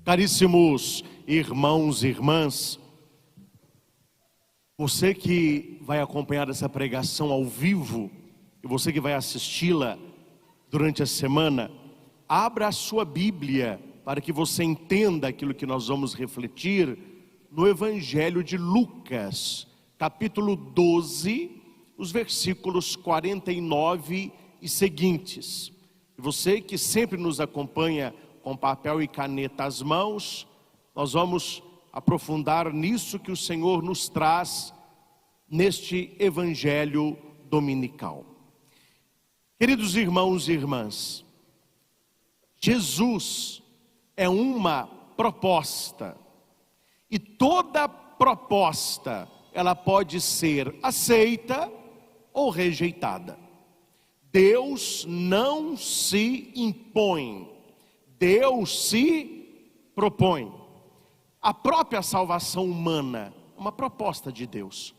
Caríssimos irmãos e irmãs, você que vai acompanhar essa pregação ao vivo e você que vai assisti-la durante a semana, abra a sua Bíblia para que você entenda aquilo que nós vamos refletir no Evangelho de Lucas, capítulo 12, os versículos 49 e seguintes. E você que sempre nos acompanha com papel e caneta às mãos, nós vamos aprofundar nisso que o Senhor nos traz neste Evangelho dominical. Queridos irmãos e irmãs, Jesus é uma proposta, e toda proposta ela pode ser aceita ou rejeitada. Deus não se impõe, Deus se propõe. A própria salvação humana é uma proposta de Deus.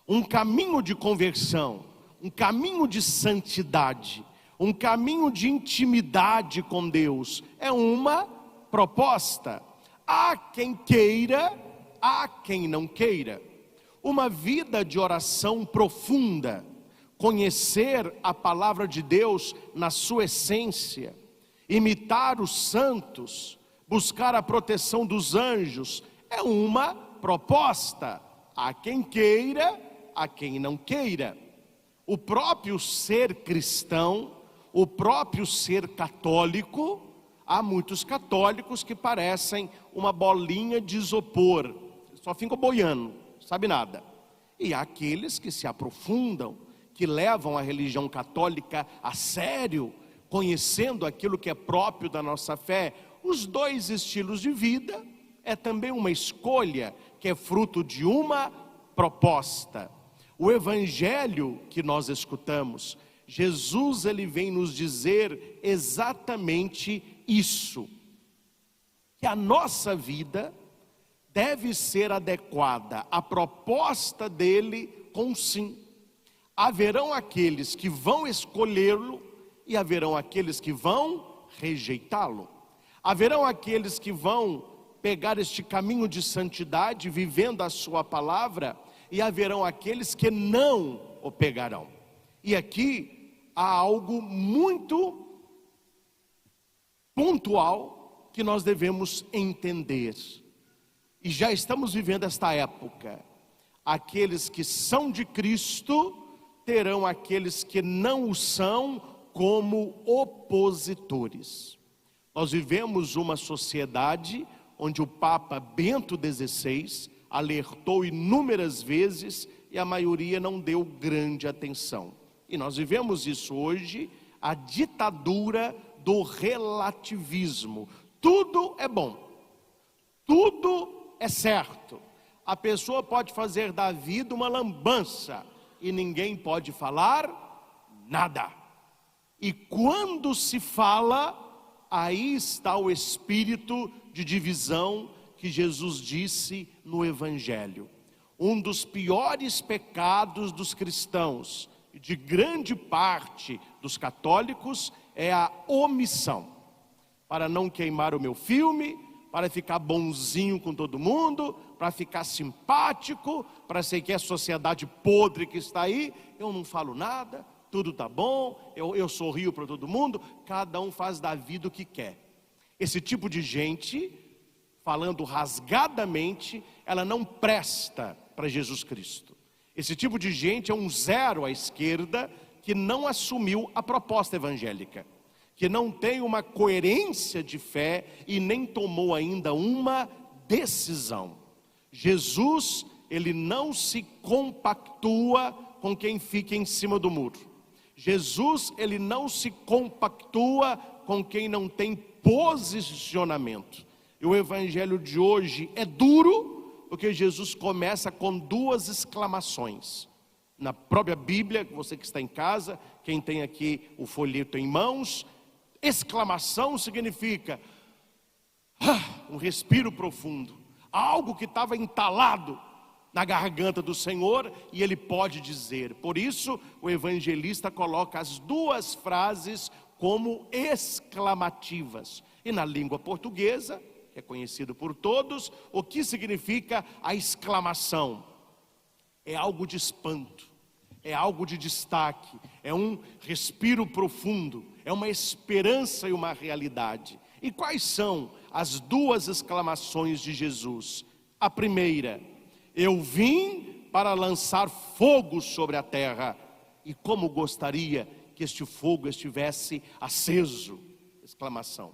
Um caminho de conversão, um caminho de santidade, um caminho de intimidade com Deus é uma proposta. Há quem queira, há quem não queira. Uma vida de oração profunda, conhecer a palavra de Deus na sua essência, imitar os santos, buscar a proteção dos anjos, é uma proposta. Há quem queira, há quem não queira. O próprio ser cristão, o próprio ser católico, há muitos católicos que parecem uma bolinha de isopor, só ficam boiando, sabe nada. E há aqueles que se aprofundam, que levam a religião católica a sério, conhecendo aquilo que é próprio da nossa fé. Os dois estilos de vida é também uma escolha que é fruto de uma proposta. O evangelho que nós escutamos, Jesus ele vem nos dizer exatamente isso, que a nossa vida deve ser adequada à proposta dele com sim. Haverão aqueles que vão escolhê-lo e haverão aqueles que vão rejeitá-lo. Haverão aqueles que vão pegar este caminho de santidade, vivendo a sua palavra, e haverão aqueles que não o pegarão. E aqui há algo muito pontual que nós devemos entender. E já estamos vivendo esta época. Aqueles que são de Cristo terão aqueles que não o são como opositores. Nós vivemos uma sociedade onde o Papa Bento XVI alertou inúmeras vezes e a maioria não deu grande atenção. E nós vivemos isso hoje, a ditadura do relativismo. Tudo é bom, tudo é certo. A pessoa pode fazer da vida uma lambança e ninguém pode falar nada. E quando se fala, aí está o espírito de divisão que Jesus disse no Evangelho. Um dos piores pecados dos cristãos e de grande parte dos católicos é a omissão. Para não queimar o meu filme, para ficar bonzinho com todo mundo, para ficar simpático, para ser que é a sociedade podre que está aí, eu não falo nada, tudo está bom, eu sorrio para todo mundo, cada um faz da vida o que quer. Esse tipo de gente, falando rasgadamente, ela não presta para Jesus Cristo. Esse tipo de gente é um zero à esquerda que não assumiu a proposta evangélica, que não tem uma coerência de fé e nem tomou ainda uma decisão. Jesus, ele não se compactua com quem fica em cima do muro. Jesus, ele não se compactua com quem não tem posicionamento. E o evangelho de hoje é duro, porque Jesus começa com duas exclamações. Na própria Bíblia, você que está em casa, quem tem aqui o folheto em mãos, exclamação significa um respiro profundo, algo que estava entalado na garganta do Senhor, e ele pode dizer. Por isso o evangelista coloca as duas frases como exclamativas. E na língua portuguesa, é conhecido por todos. O que significa a exclamação? É algo de espanto, é algo de destaque, é um respiro profundo, é uma esperança e uma realidade. E quais são as duas exclamações de Jesus? A primeira: eu vim para lançar fogo sobre a terra, e como gostaria que este fogo estivesse aceso! Exclamação.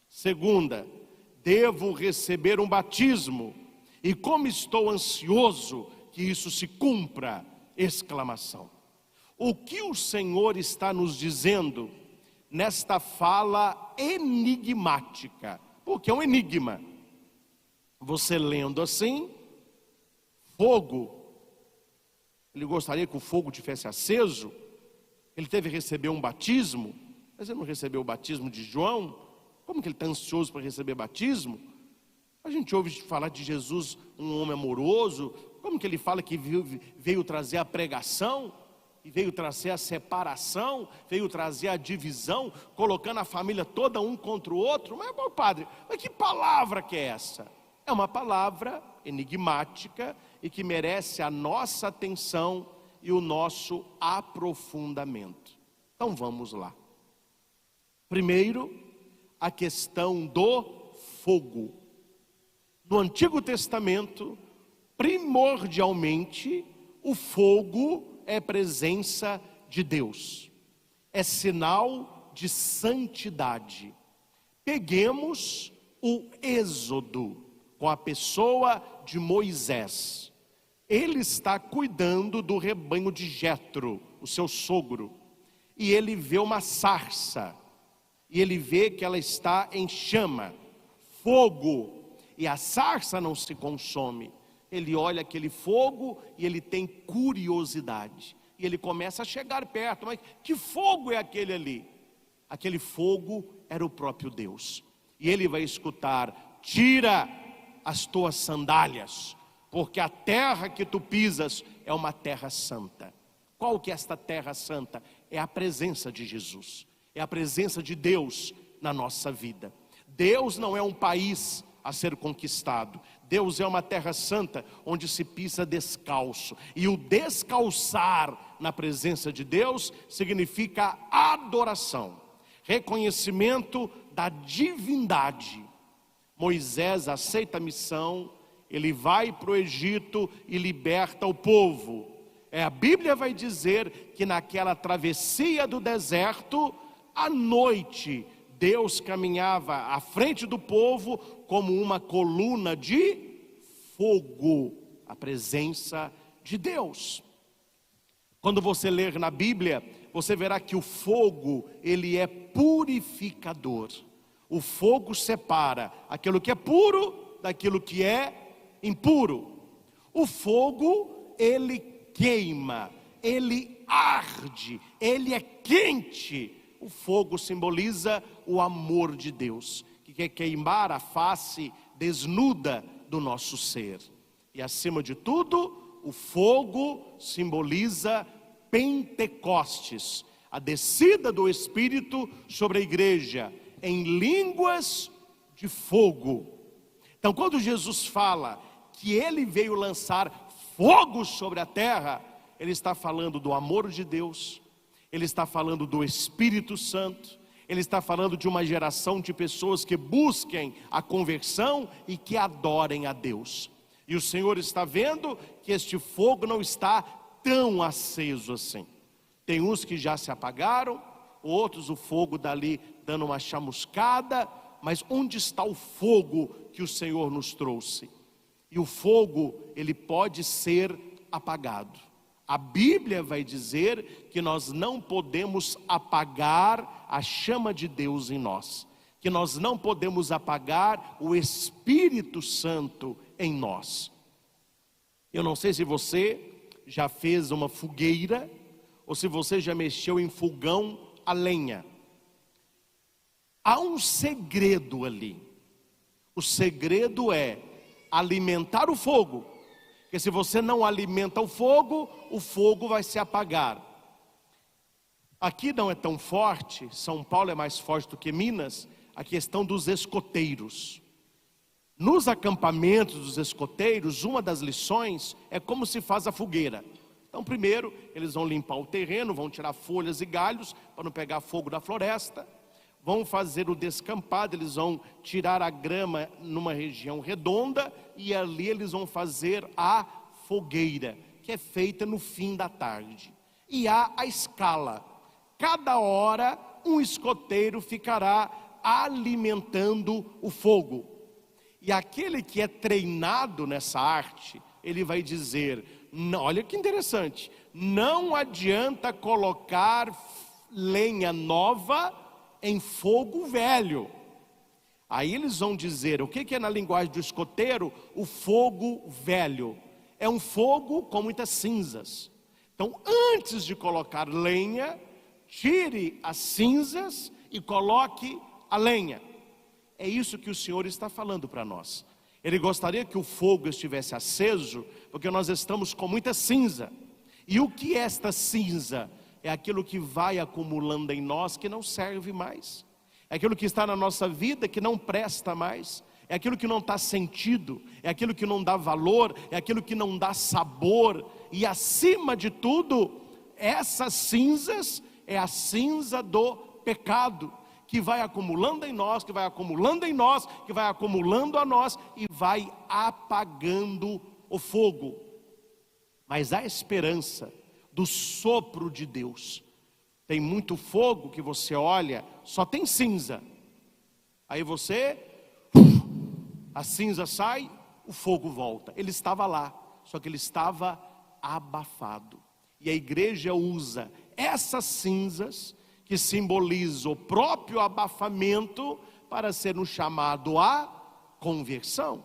Segunda: devo receber um batismo, e como estou ansioso que isso se cumpra! Exclamação. O que o Senhor está nos dizendo nesta fala enigmática? Porque é um enigma. Você lendo assim, fogo, ele gostaria que o fogo tivesse aceso, ele teve que receber um batismo, mas ele não recebeu o batismo de João. Como que ele está ansioso para receber batismo? A gente ouve falar de Jesus, um homem amoroso. Como que ele fala que veio trazer a pregação, e veio trazer a separação, veio trazer a divisão, colocando a família toda um contra o outro? Mas, bom, padre, mas que palavra que é essa? É uma palavra enigmática e que merece a nossa atenção e o nosso aprofundamento. Então vamos lá. Primeiro, a questão do fogo. No Antigo Testamento, primordialmente, o fogo é presença de Deus, é sinal de santidade. Peguemos o Êxodo, com a pessoa de Moisés. Ele está cuidando do rebanho de Jetro, o seu sogro, e ele vê uma sarça, e ele vê que ela está em chama, fogo, e a sarça não se consome. Ele olha aquele fogo e ele tem curiosidade, e ele começa a chegar perto. Mas que fogo é aquele ali? Aquele fogo era o próprio Deus. E ele vai escutar: tira as tuas sandálias, porque a terra que tu pisas é uma terra santa. Qual que é esta terra santa? É a presença de Jesus, é a presença de Deus na nossa vida. Deus não é um país a ser conquistado. Deus é uma terra santa onde se pisa descalço. E o descalçar na presença de Deus significa adoração, reconhecimento da divindade. Moisés aceita a missão, ele vai para o Egito e liberta o povo. A Bíblia vai dizer que naquela travessia do deserto, à noite, Deus caminhava à frente do povo como uma coluna de fogo, a presença de Deus. Quando você ler na Bíblia, você verá que o fogo, ele é purificador. O fogo separa aquilo que é puro daquilo que é impuro. O fogo, ele queima, ele arde, ele é quente. O fogo simboliza o amor de Deus, que quer queimar a face desnuda do nosso ser. E acima de tudo, o fogo simboliza Pentecostes, a descida do Espírito sobre a igreja, em línguas de fogo. Então, quando Jesus fala que ele veio lançar fogo sobre a terra, ele está falando do amor de Deus, ele está falando do Espírito Santo, ele está falando de uma geração de pessoas que busquem a conversão e que adorem a Deus. E o Senhor está vendo que este fogo não está tão aceso assim. Tem uns que já se apagaram, outros o fogo dali dando uma chamuscada, mas onde está o fogo que o Senhor nos trouxe? E o fogo, ele pode ser apagado. A Bíblia vai dizer que nós não podemos apagar a chama de Deus em nós, que nós não podemos apagar o Espírito Santo em nós. Eu não sei se você já fez uma fogueira, ou se você já mexeu em fogão a lenha. Há um segredo ali. O segredo é alimentar o fogo, porque se você não alimenta o fogo vai se apagar. Aqui não é tão forte, São Paulo é mais forte do que Minas, a questão dos escoteiros. Nos acampamentos dos escoteiros, uma das lições é como se faz a fogueira. Então, primeiro, eles vão limpar o terreno, vão tirar folhas e galhos para não pegar fogo da floresta. Vão fazer o descampado, eles vão tirar a grama numa região redonda e ali eles vão fazer a fogueira, que é feita no fim da tarde. E há a escala. Cada hora um escoteiro ficará alimentando o fogo. E aquele que é treinado nessa arte, ele vai dizer, olha que interessante, não adianta colocar lenha nova em fogo velho. Aí eles vão dizer, o que é na linguagem do escoteiro? O fogo velho. É um fogo com muitas cinzas. Então, antes de colocar lenha, tire as cinzas e coloque a lenha. É isso que o Senhor está falando para nós. Ele gostaria que o fogo estivesse aceso, porque nós estamos com muita cinza. E o que é esta cinza? É aquilo que vai acumulando em nós que não serve mais. É aquilo que está na nossa vida que não presta mais. É aquilo que não dá sentido. É aquilo que não dá valor. É aquilo que não dá sabor. E acima de tudo, essas cinzas é a cinza do pecado, que vai acumulando em nós, que vai acumulando em nós, que vai acumulando a nós e vai apagando o fogo. Mas há esperança do sopro de Deus. Tem muito fogo que você olha, só tem cinza. Aí a cinza sai, o fogo volta. Ele estava lá, só que ele estava abafado. E a igreja usa essas cinzas, que simbolizam o próprio abafamento, para ser um chamado à conversão.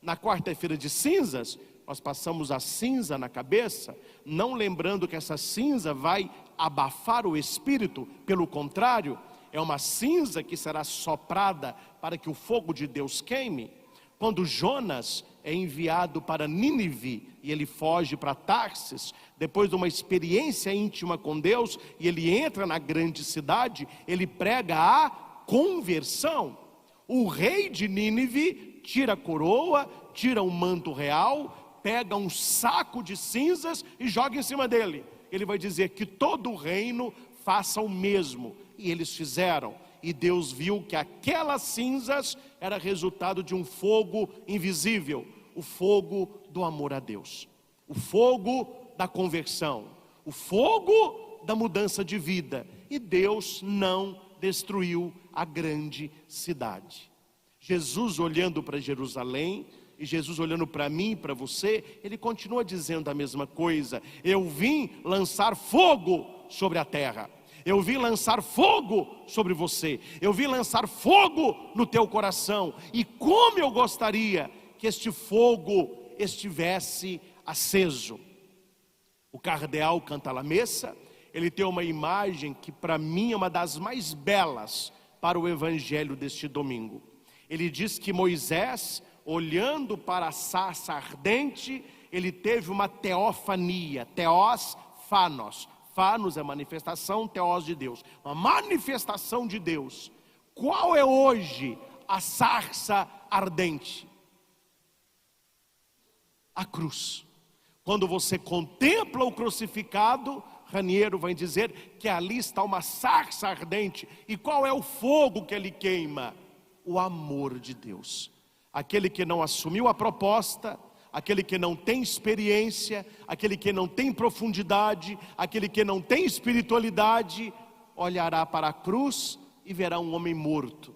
Na quarta-feira de cinzas, nós passamos a cinza na cabeça, não lembrando que essa cinza vai abafar o espírito. Pelo contrário, é uma cinza que será soprada para que o fogo de Deus queime. Quando Jonas é enviado para Nínive e ele foge para Tarsis, depois de uma experiência íntima com Deus, e ele entra na grande cidade, ele prega a conversão. O rei de Nínive tira a coroa, tira o manto real, pega um saco de cinzas e joga em cima dele. Ele vai dizer que todo o reino faça o mesmo. E eles fizeram. E Deus viu que aquelas cinzas era resultado de um fogo invisível. O fogo do amor a Deus. O fogo da conversão. O fogo da mudança de vida. E Deus não destruiu a grande cidade. Jesus olhando para Jerusalém, e Jesus olhando para mim e para você, ele continua dizendo a mesma coisa. Eu vim lançar fogo sobre a terra. Eu vim lançar fogo sobre você. Eu vim lançar fogo no teu coração. E como eu gostaria que este fogo estivesse aceso. O cardeal Cantalamessa, ele tem uma imagem que para mim é uma das mais belas para o evangelho deste domingo. Ele diz que Moisés, olhando para a sarça ardente, ele teve uma teofania, teos, fanos. Fanos é manifestação, teos de Deus. Uma manifestação de Deus. Qual é hoje a sarça ardente? A cruz. Quando você contempla o crucificado, Raniero vai dizer que ali está uma sarça ardente. E qual é o fogo que ele queima? O amor de Deus. Aquele que não assumiu a proposta, aquele que não tem experiência, aquele que não tem profundidade, aquele que não tem espiritualidade, olhará para a cruz e verá um homem morto.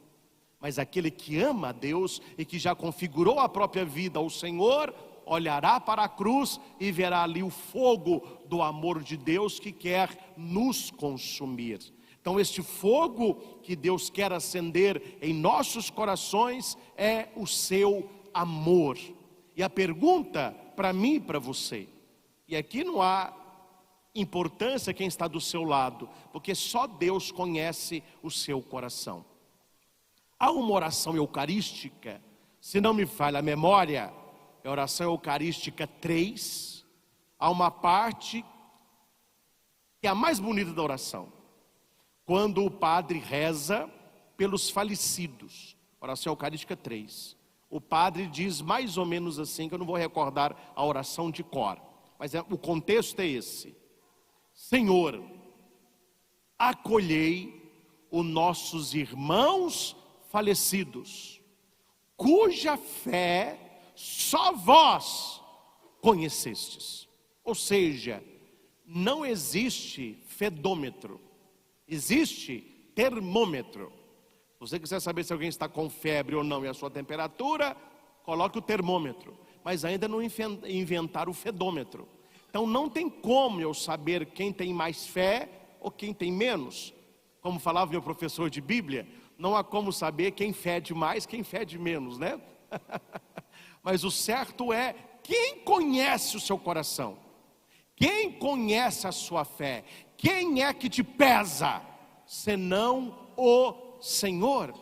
Mas aquele que ama a Deus e que já configurou a própria vida ao Senhor, olhará para a cruz e verá ali o fogo do amor de Deus que quer nos consumir. Então este fogo que Deus quer acender em nossos corações é o seu amor. E a pergunta para mim e para você, e aqui não há importância quem está do seu lado, porque só Deus conhece o seu coração. Há uma oração eucarística, se não me falha a memória, é a oração eucarística 3, há uma parte que é a mais bonita da oração, quando o padre reza pelos falecidos, oração eucarística 3, o padre diz mais ou menos assim, que eu não vou recordar a oração de cor, mas o contexto é esse: Senhor, acolhei os nossos irmãos falecidos, cuja fé só vós conhecestes. Ou seja, não existe fedômetro, existe termômetro. Se você quiser saber se alguém está com febre ou não e a sua temperatura, coloque o termômetro, mas ainda não inventaram o fedômetro. Então não tem como eu saber quem tem mais fé ou quem tem menos. Como falava meu professor de Bíblia, não há como saber quem fede mais, quem fede menos, né? Mas o certo é, quem conhece o seu coração? Quem conhece a sua fé? Quem é que te pesa, senão o Senhor?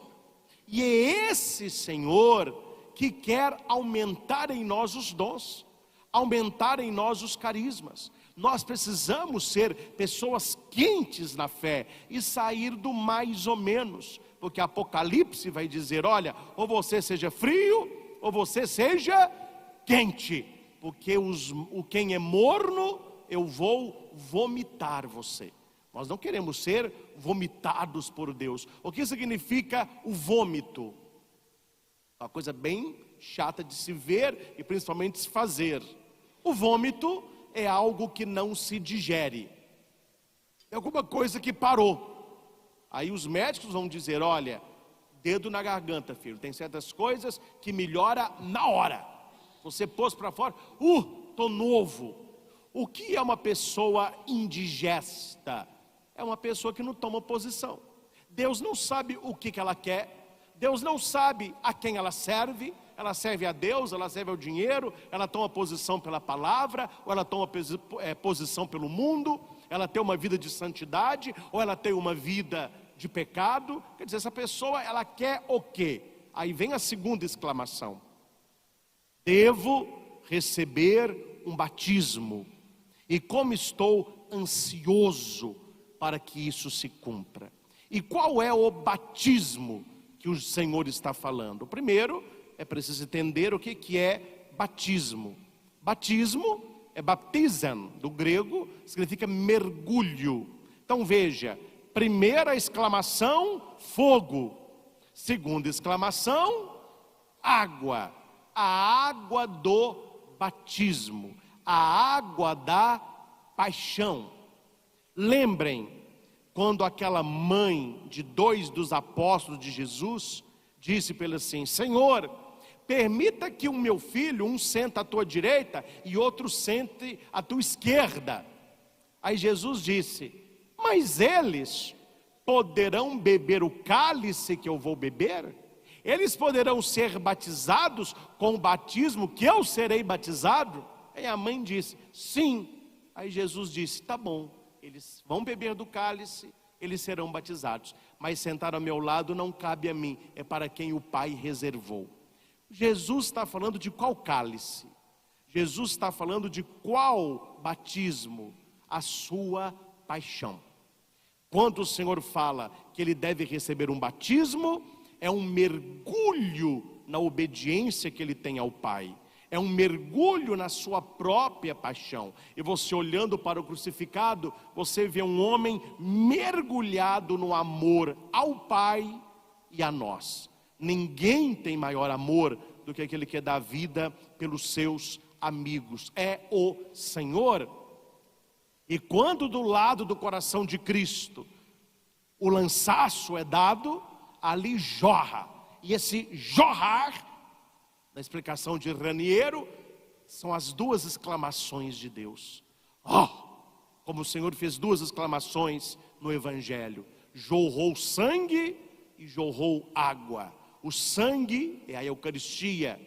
E é esse Senhor que quer aumentar em nós os dons, aumentar em nós os carismas. Nós precisamos ser pessoas quentes na fé e sair do mais ou menos, porque Apocalipse vai dizer: olha, ou você seja frio, ou você seja quente, porque quem é morno, eu vou vomitar você. Nós não queremos ser vomitados por Deus. O que significa o vômito? Uma coisa bem chata de se ver e principalmente de se fazer. O vômito é algo que não se digere, é alguma coisa que parou. Aí os médicos vão dizer: olha, dedo na garganta, filho, tem certas coisas que melhora na hora. Você pôs para fora, tô novo. O que é uma pessoa indigesta? É uma pessoa que não toma posição. Deus não sabe o que ela quer, Deus não sabe a quem ela serve. Ela serve a Deus, ela serve ao dinheiro, ela toma posição pela palavra, ou ela toma posição pelo mundo, ela tem uma vida de santidade, ou ela tem uma vida de pecado. Quer dizer, essa pessoa, ela quer o quê? Aí vem a segunda exclamação: devo receber um batismo, e como estou ansioso para que isso se cumpra. E qual é o batismo que o Senhor está falando? Primeiro, é preciso entender o que é batismo. Batismo é baptizan, do grego, significa mergulho. Então veja, primeira exclamação, fogo. Segunda exclamação, água. A água do batismo, a água da paixão. Lembrem, quando aquela mãe de 2 dos apóstolos de Jesus disse para ele assim: Senhor, permita que o meu filho, um senta à tua direita e outro sente à tua esquerda. Aí Jesus disse: mas eles poderão beber o cálice que eu vou beber? Eles poderão ser batizados com o batismo que eu serei batizado? Aí a mãe disse: sim. Aí Jesus disse: tá bom, eles vão beber do cálice, eles serão batizados, mas sentar ao meu lado não cabe a mim, é para quem o Pai reservou. Jesus está falando de qual cálice? Jesus está falando de qual batismo? A sua paixão. Quando o Senhor fala que ele deve receber um batismo, é um mergulho na obediência que ele tem ao Pai, é um mergulho na sua própria paixão. E você olhando para o crucificado, você vê um homem mergulhado no amor ao Pai e a nós. Ninguém tem maior amor do que aquele que dá a vida pelos seus amigos, é o Senhor. E quando do lado do coração de Cristo o lançaço é dado, ali jorra. E esse jorrar, na explicação de Raniero, são as 2 exclamações de Deus. Como o Senhor fez 2 exclamações no Evangelho: jorrou sangue e jorrou água. O sangue é a Eucaristia,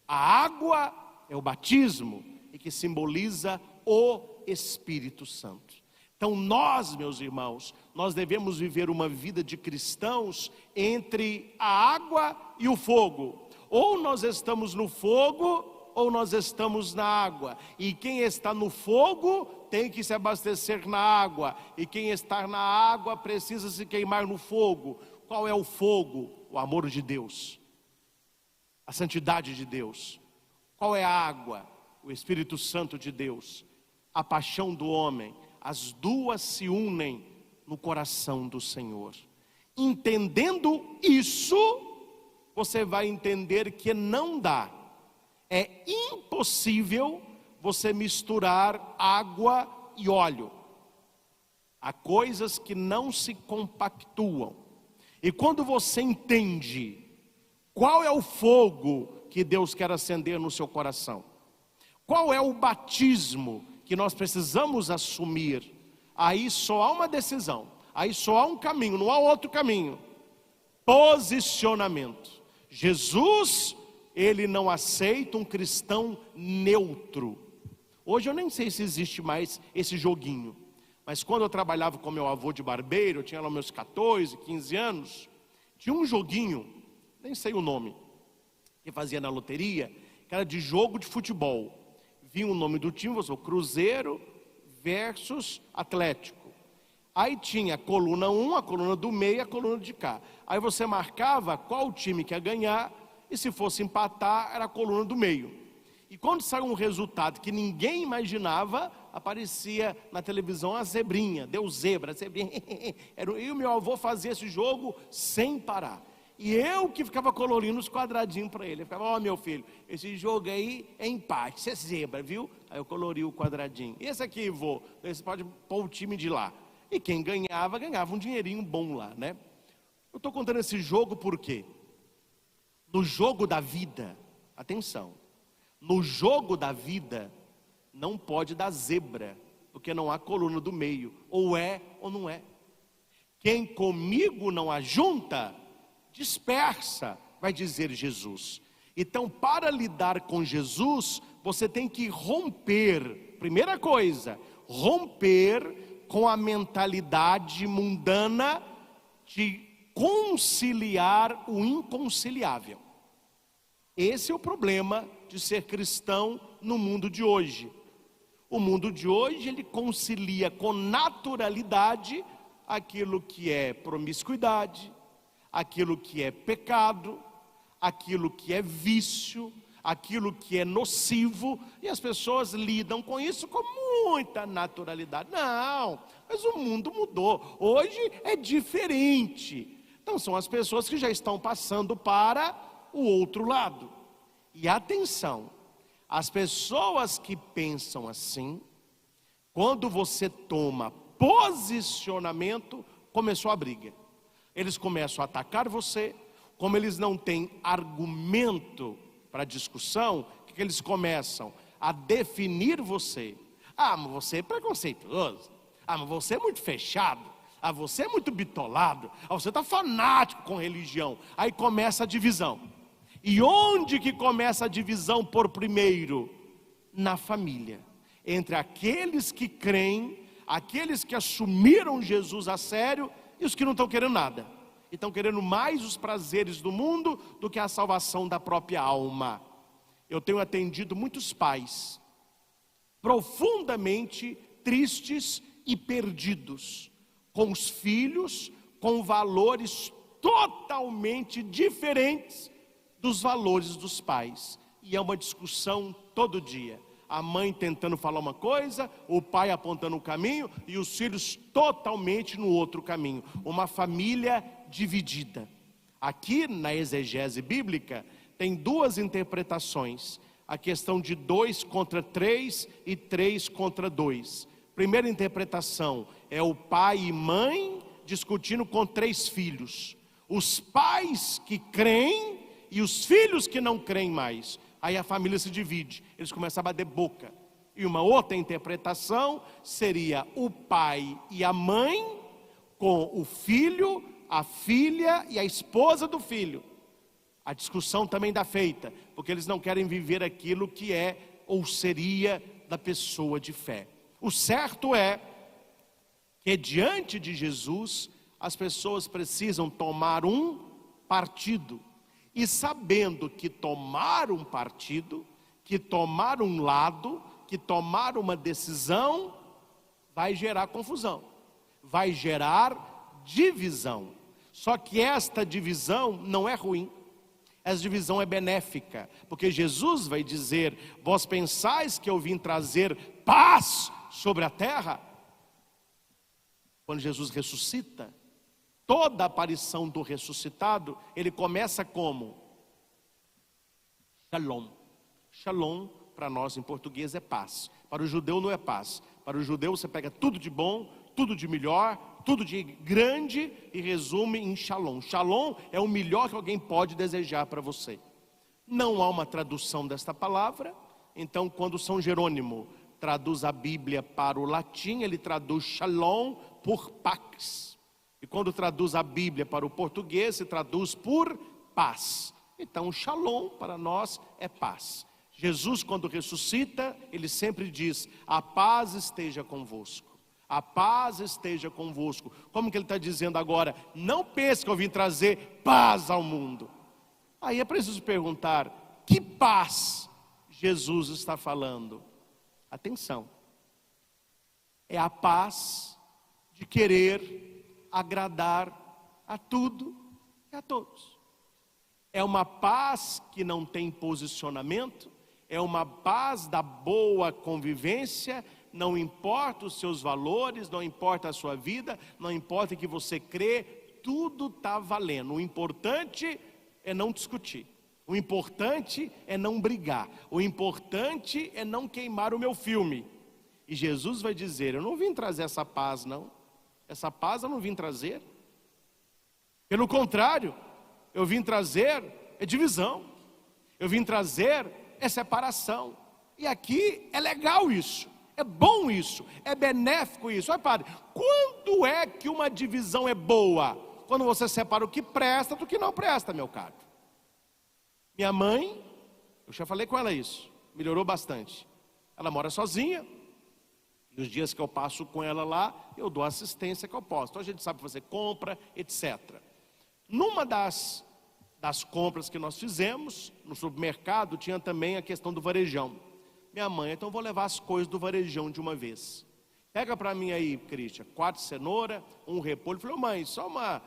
a água é o batismo, e que simboliza o Espírito Santo. Então nós, meus irmãos, nós devemos viver uma vida de cristãos entre a água e o fogo. Ou nós estamos no fogo, ou nós estamos na água. E quem está no fogo tem que se abastecer na água, e quem está na água precisa se queimar no fogo. Qual é o fogo? O amor de Deus. A santidade de Deus. Qual é a água? O Espírito Santo de Deus. A paixão do homem. As duas se unem no coração do Senhor. Entendendo isso, você vai entender que não dá. É impossível você misturar água e óleo. Há coisas que não se compactuam. E quando você entende qual é o fogo que Deus quer acender no seu coração, qual é o batismo que nós precisamos assumir, aí só há uma decisão, aí só há um caminho, não há outro caminho. Posicionamento. Jesus, ele não aceita um cristão neutro. Hoje eu nem sei se existe mais esse joguinho, mas quando eu trabalhava com meu avô de barbeiro, eu tinha lá meus 14, 15 anos, tinha um joguinho, nem sei o nome, que fazia na loteria, que era de jogo de futebol. Vinha o nome do time, o Cruzeiro versus Atlético. Aí tinha a coluna 1, a coluna do meio e a coluna de cá. Aí você marcava qual time que ia ganhar, e se fosse empatar, era a coluna do meio. E quando saiu um resultado que ninguém imaginava, aparecia na televisão a zebrinha, deu zebra, zebrinha. E o meu avô fazia esse jogo sem parar. E eu que ficava colorindo os quadradinhos para ele. Eu ficava, ó meu filho, esse jogo aí é empate, isso é zebra, viu? Aí eu colori o quadradinho. E esse aqui, vô, você pode pôr o time de lá. E quem ganhava, ganhava um dinheirinho bom lá, né? Eu estou contando esse jogo porque no jogo da vida, atenção, no jogo da vida não pode dar zebra, porque não há coluna do meio, ou é ou não é. Quem comigo não ajunta, dispersa, vai dizer Jesus. Então, para lidar com Jesus, você tem que romper, primeira coisa, romper com a mentalidade mundana de conciliar o inconciliável. Esse é o problema de ser cristão no mundo de hoje. O mundo de hoje, ele concilia com naturalidade aquilo que é promiscuidade, aquilo que é pecado, aquilo que é vício, aquilo que é nocivo, e as pessoas lidam com isso com muita naturalidade. Não, mas o mundo mudou, hoje é diferente. Então são as pessoas que já estão passando para o outro lado. E atenção, as pessoas que pensam assim, quando você toma posicionamento, começou a briga. Eles começam a atacar você, como eles não têm argumento para discussão, o que eles começam? A definir você. Ah, mas você é preconceituoso. Ah, mas você é muito fechado. Ah, você é muito bitolado. Ah, você está fanático com religião. Aí começa a divisão. E onde que começa a divisão por primeiro? Na família. Entre aqueles que creem, aqueles que assumiram Jesus a sério e os que não estão querendo nada. E estão querendo mais os prazeres do mundo do que a salvação da própria alma. Eu tenho atendido muitos pais profundamente tristes e perdidos, com os filhos com valores totalmente diferentes dos valores dos pais. E é uma discussão todo dia. A mãe tentando falar uma coisa, o pai apontando um caminho e os filhos totalmente no outro caminho. Uma família dividida. Aqui na exegese bíblica tem duas interpretações. A questão de 2 contra 3 e 3 contra 2. Primeira interpretação é o pai e mãe discutindo com 3 filhos. Os pais que creem e os filhos que não creem mais. Aí a família se divide, eles começam a bater boca. E uma outra interpretação seria o pai e a mãe com o filho, a filha e a esposa do filho. A discussão também dá feita, porque eles não querem viver aquilo que é ou seria da pessoa de fé. O certo é que diante de Jesus, as pessoas precisam tomar um partido. E sabendo que tomar um partido, que tomar um lado, que tomar uma decisão, vai gerar confusão, vai gerar divisão. Só que esta divisão não é ruim, Essa divisão é benéfica, porque Jesus vai dizer: vós pensais que eu vim trazer paz sobre a terra? Quando Jesus ressuscita, toda a aparição do ressuscitado, ele começa como? Shalom. Shalom, para nós em português, é paz. Para o judeu não é paz. Para o judeu você pega tudo de bom, tudo de melhor, tudo de grande e resume em shalom. Shalom é o melhor que alguém pode desejar para você. Não há uma tradução desta palavra, então quando São Jerônimo traduz a Bíblia para o latim, ele traduz shalom por pax. E quando traduz a Bíblia para o português, se traduz por paz. Então shalom para nós é paz. Jesus, quando ressuscita, ele sempre diz: a paz esteja convosco. A paz esteja convosco. Como que ele está dizendo agora? Não pense que eu vim trazer paz ao mundo. Aí é preciso perguntar: que paz Jesus está falando? Atenção, é a paz de querer agradar a tudo e a todos. É uma paz que não tem posicionamento, é uma paz da boa convivência. Não importa os seus valores, não importa a sua vida, não importa o que você crê, tudo está valendo. O importante é não discutir, o importante é não brigar, o importante é não queimar o meu filme. E Jesus vai dizer: eu não vim trazer essa paz não, essa paz eu não vim trazer. Pelo contrário, eu vim trazer é divisão, eu vim trazer é separação. E aqui é legal isso. É bom isso, é benéfico isso. Olha, padre, quando é que uma divisão é boa? Quando você separa o que presta do que não presta, meu caro. Minha mãe, eu já falei com ela isso, melhorou bastante. Ela mora sozinha, nos dias que eu passo com ela lá, eu dou a assistência que eu posso. Então a gente sabe fazer compra, etc. Numa das compras que nós fizemos, no supermercado, tinha também a questão do varejão. Minha mãe: então vou levar as coisas do varejão de uma vez. Pega para mim aí, Cristian, 4 cenouras, 1 repolho. Eu falei: mãe, só uma...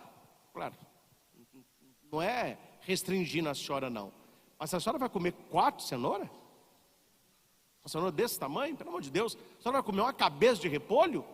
Claro, não é restringindo a senhora não. Mas a senhora vai comer 4 cenouras? Uma cenoura desse tamanho? Pelo amor de Deus. A senhora vai comer uma cabeça de repolho?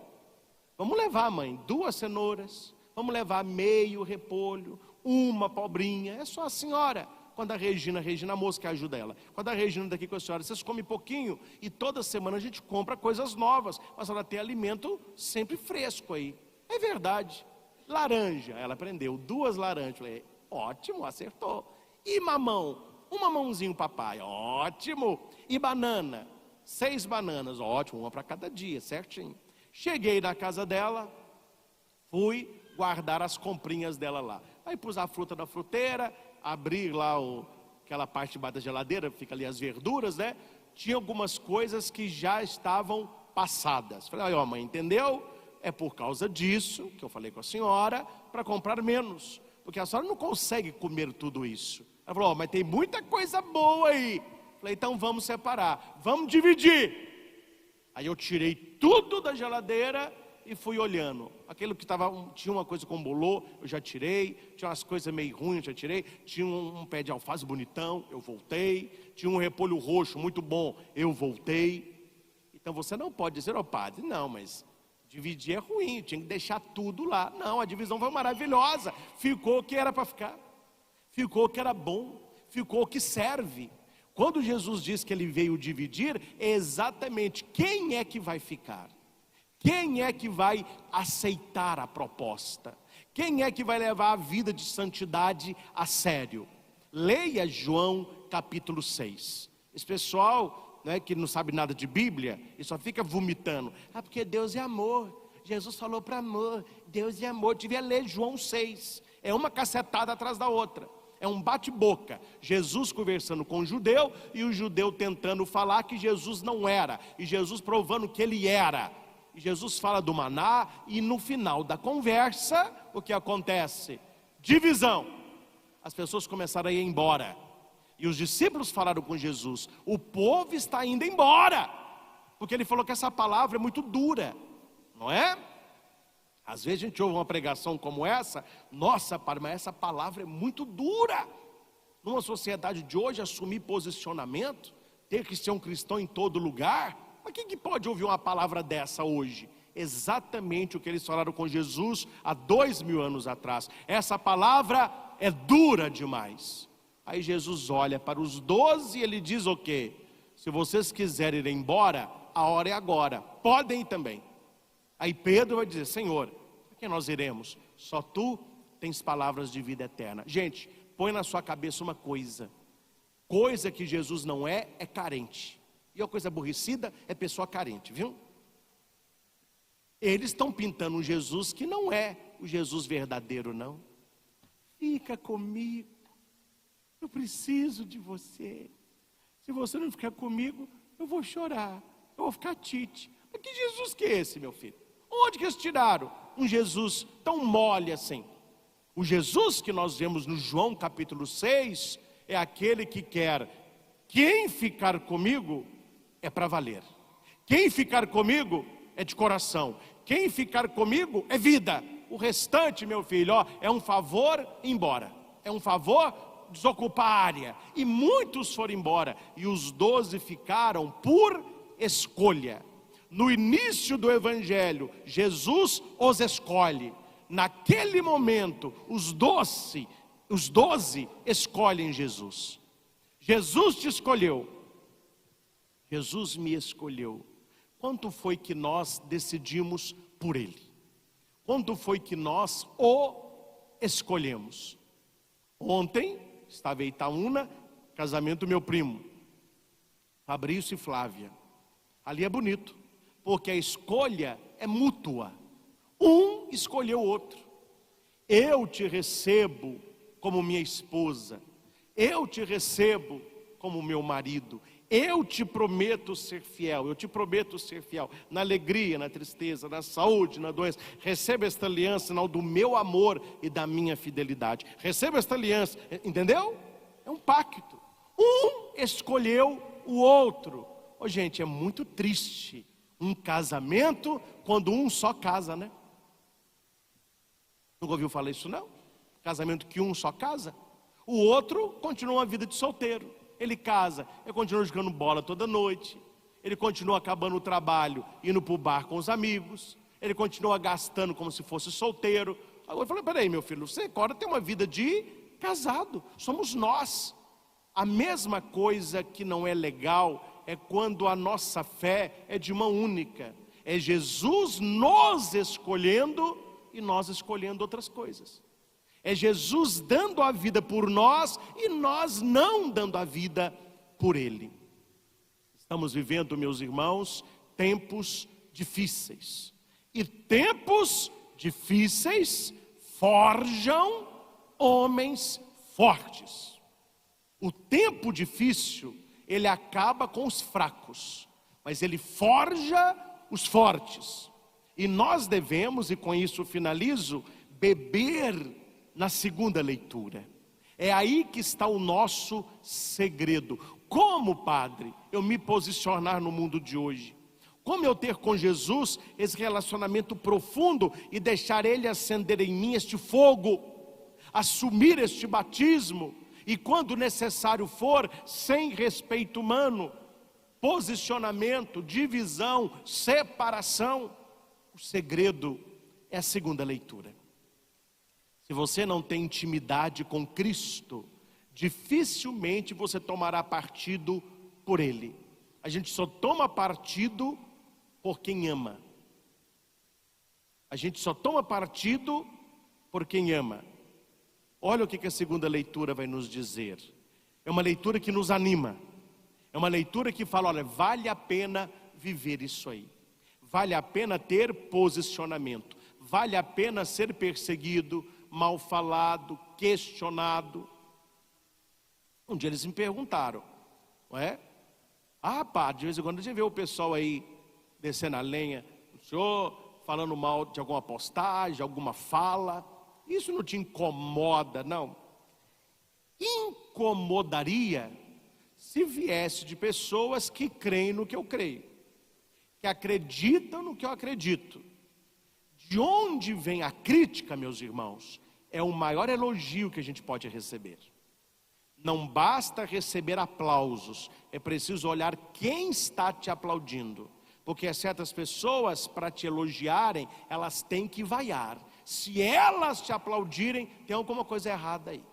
Vamos levar, mãe, 2 cenouras. Vamos levar meio repolho, 1 pobrinha. É só a senhora. Quando a Regina a moça que ajuda ela, quando a Regina daqui com a senhora, vocês comem pouquinho, e toda semana a gente compra coisas novas, mas ela tem alimento sempre fresco aí. É verdade. Laranja, ela aprendeu 2 laranjas. Falei: ótimo, acertou. E mamão? 1 mamãozinho, papai, ótimo. E banana? 6 bananas, ótimo, 1 para cada dia, certinho. Cheguei na casa dela, fui guardar as comprinhas dela lá. Aí pus a fruta na fruteira, abri lá aquela parte de baixo da geladeira, fica ali as verduras, né? Tinha algumas coisas que já estavam passadas. Falei: ó, mãe, entendeu? É por causa disso que eu falei com a senhora, para comprar menos, porque a senhora não consegue comer tudo isso. Ela falou: ó, mas tem muita coisa boa aí. Falei: então vamos separar, vamos dividir. Aí eu tirei tudo da geladeira e fui olhando. Aquilo que tinha uma coisa com bolô, eu já tirei. Tinha umas coisas meio ruins, eu já tirei. Tinha um pé de alface bonitão, eu voltei. Tinha um repolho roxo muito bom, eu voltei. Então você não pode dizer: ó, padre, não, mas dividir é ruim, tinha que deixar tudo lá. Não, a divisão foi maravilhosa. Ficou o que era para ficar, ficou o que era bom, ficou o que serve. Quando Jesus diz que ele veio dividir, é exatamente quem é que vai ficar. Quem é que vai aceitar a proposta? Quem é que vai levar a vida de santidade a sério? Leia João capítulo 6. Esse pessoal, né, que não sabe nada de Bíblia e só fica vomitando: ah, porque Deus é amor, Jesus falou para amor, Deus é amor. Devia ler João 6. É uma cacetada atrás da outra, é um bate-boca. Jesus conversando com o judeu e o judeu tentando falar que Jesus não era, e Jesus provando que ele era. E Jesus fala do maná, e no final da conversa, o que acontece? Divisão. As pessoas começaram a ir embora, e os discípulos falaram com Jesus: o povo está indo embora, porque ele falou que essa palavra é muito dura, não é? Às vezes a gente ouve uma pregação como essa: nossa, padre, mas essa palavra é muito dura. numa sociedade de hoje, assumir posicionamento, ter que ser um cristão em todo lugar. Mas quem que pode ouvir uma palavra dessa hoje? Exatamente o que eles falaram com Jesus há 2000 anos atrás. Essa palavra é dura demais. Aí Jesus olha para os 12 e ele diz o quê? Se vocês quiserem ir embora, a hora é agora, podem ir também. Aí Pedro vai dizer, Senhor, para que nós iremos? Só tu tens palavras de vida eterna. Gente, põe na sua cabeça uma coisa que Jesus não é carente. E a coisa aborrecida é pessoa carente, viu? Eles estão pintando um Jesus que não é o Jesus verdadeiro, não. Fica comigo, eu preciso de você. Se você não ficar comigo, eu vou chorar, eu vou ficar tite. Mas que Jesus que é esse, meu filho? Onde que eles tiraram um Jesus tão mole assim? O Jesus que nós vemos no João capítulo 6 é aquele que quer, quem ficar comigo é para valer. Quem ficar comigo é de coração. Quem ficar comigo é vida. O restante, meu filho, é um favor ir embora. É um favor desocupar a área. E muitos foram embora. E os 12 ficaram por escolha. No início do evangelho, Jesus os escolhe. Naquele momento, os 12 escolhem Jesus. Jesus te escolheu. Jesus me escolheu. Quanto foi que nós decidimos por Ele? Quanto foi que nós o escolhemos? Ontem, estava em Itaúna, casamento do meu primo, Fabrício e Flávia. Ali é bonito, porque a escolha é mútua. Um escolheu o outro. Eu te recebo como minha esposa. Eu te recebo como meu marido. Eu te prometo ser fiel. Eu te prometo ser fiel. Na alegria, na tristeza, na saúde, na doença. Receba esta aliança, sinal do meu amor e da minha fidelidade. Receba esta aliança. Entendeu? É um pacto. Um escolheu o outro. Ô, gente, é muito triste um casamento quando um só casa, né? Nunca ouviu falar isso, não? Casamento que um só casa. O outro continua uma vida de solteiro. Ele casa, ele continua jogando bola toda noite. Ele continua acabando o trabalho, indo para o bar com os amigos. Ele continua gastando como se fosse solteiro. Agora eu falei, peraí, meu filho, você agora tem uma vida de casado. Somos nós. A mesma coisa que não é legal é quando a nossa fé é de mão única. É Jesus nos escolhendo e nós escolhendo outras coisas. É Jesus dando a vida por nós e nós não dando a vida por Ele. Estamos vivendo, meus irmãos, tempos difíceis. E tempos difíceis forjam homens fortes. O tempo difícil, ele acaba com os fracos, mas ele forja os fortes. E nós devemos, e com isso finalizo, beber na segunda leitura. É aí que está o nosso segredo. Como, Padre, eu me posicionar no mundo de hoje? Como eu ter com Jesus esse relacionamento profundo e deixar Ele acender em mim este fogo, assumir este batismo e, quando necessário for, sem respeito humano, posicionamento, divisão, separação. O segredo é a segunda leitura. Se você não tem intimidade com Cristo, dificilmente você tomará partido por Ele. A gente só toma partido por quem ama. A gente só toma partido por quem ama. Olha o que a segunda leitura vai nos dizer. É uma leitura que nos anima. É uma leitura que fala, olha, vale a pena viver isso aí. Vale a pena ter posicionamento. Vale a pena ser perseguido, mal falado, questionado. Um dia eles me perguntaram, não é? Ah, Padre, de vez em quando a gente vê o pessoal aí descendo a lenha, o senhor falando mal de alguma postagem, alguma fala. Isso não te incomoda, não? Incomodaria se viesse de pessoas que creem no que eu creio, que acreditam no que eu acredito. De onde vem a crítica, meus irmãos, é o maior elogio que a gente pode receber. Não basta receber aplausos, é preciso olhar quem está te aplaudindo. Porque certas pessoas, para te elogiarem, elas têm que vaiar. Se elas te aplaudirem, tem alguma coisa errada aí.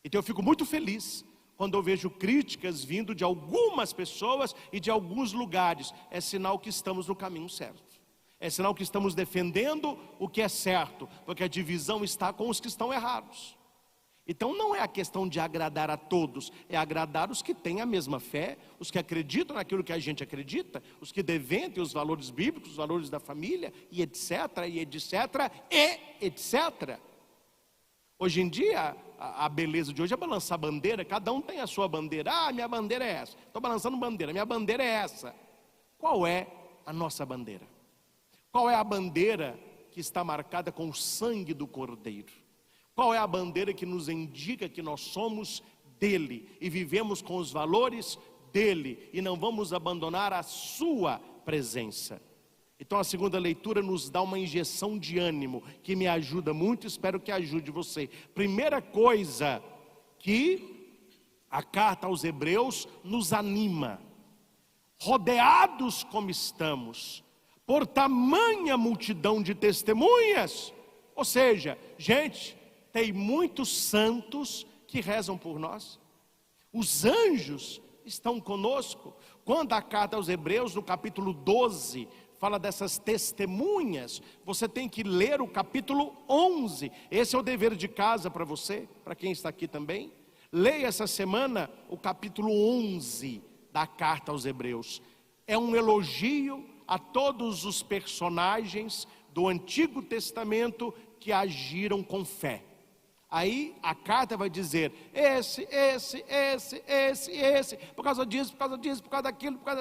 Então eu fico muito feliz quando eu vejo críticas vindo de algumas pessoas e de alguns lugares. É sinal que estamos no caminho certo. É sinal que estamos defendendo o que é certo, porque a divisão está com os que estão errados. Então não é a questão de agradar a todos, é agradar os que têm a mesma fé, os que acreditam naquilo que a gente acredita, os que defendem os valores bíblicos, os valores da família, e etc, e etc, e etc. Hoje em dia, a beleza de hoje é balançar bandeira, cada um tem a sua bandeira. Ah, minha bandeira é essa, estou balançando bandeira, minha bandeira é essa. Qual é a nossa bandeira? Qual é a bandeira que está marcada com o sangue do Cordeiro? Qual é a bandeira que nos indica que nós somos dele e vivemos com os valores dele e não vamos abandonar a sua presença? Então a segunda leitura nos dá uma injeção de ânimo que me ajuda muito, espero que ajude você. Primeira coisa que a carta aos Hebreus nos anima: rodeados como estamos por tamanha multidão de testemunhas, ou seja, gente, tem muitos santos que rezam por nós. Os anjos estão conosco. Quando a carta aos Hebreus, no capítulo 12, fala dessas testemunhas, você tem que ler o capítulo 11. Esse é o dever de casa para você, para quem está aqui também. Leia essa semana o capítulo 11 da carta aos Hebreus. É um elogio a todos os personagens do Antigo Testamento que agiram com fé. Aí a carta vai dizer, esse, por causa disso, por causa disso, por causa daquilo, por causa...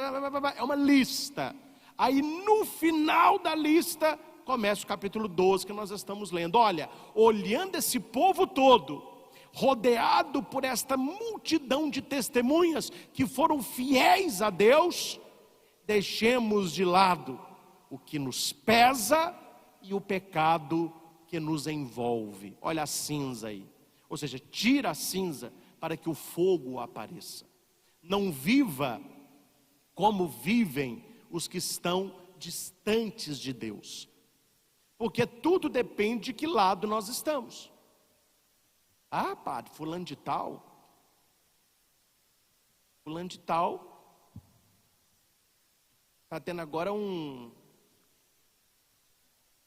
É uma lista. Aí no final da lista, começa o capítulo 12 que nós estamos lendo. Olha, olhando esse povo todo, rodeado por esta multidão de testemunhas que foram fiéis a Deus, deixemos de lado o que nos pesa e o pecado que nos envolve. Olha a cinza aí, ou seja, tira a cinza para que o fogo apareça. Não viva como vivem os que estão distantes de Deus, porque tudo depende de que lado nós estamos. Ah, padre, fulano de tal está tendo agora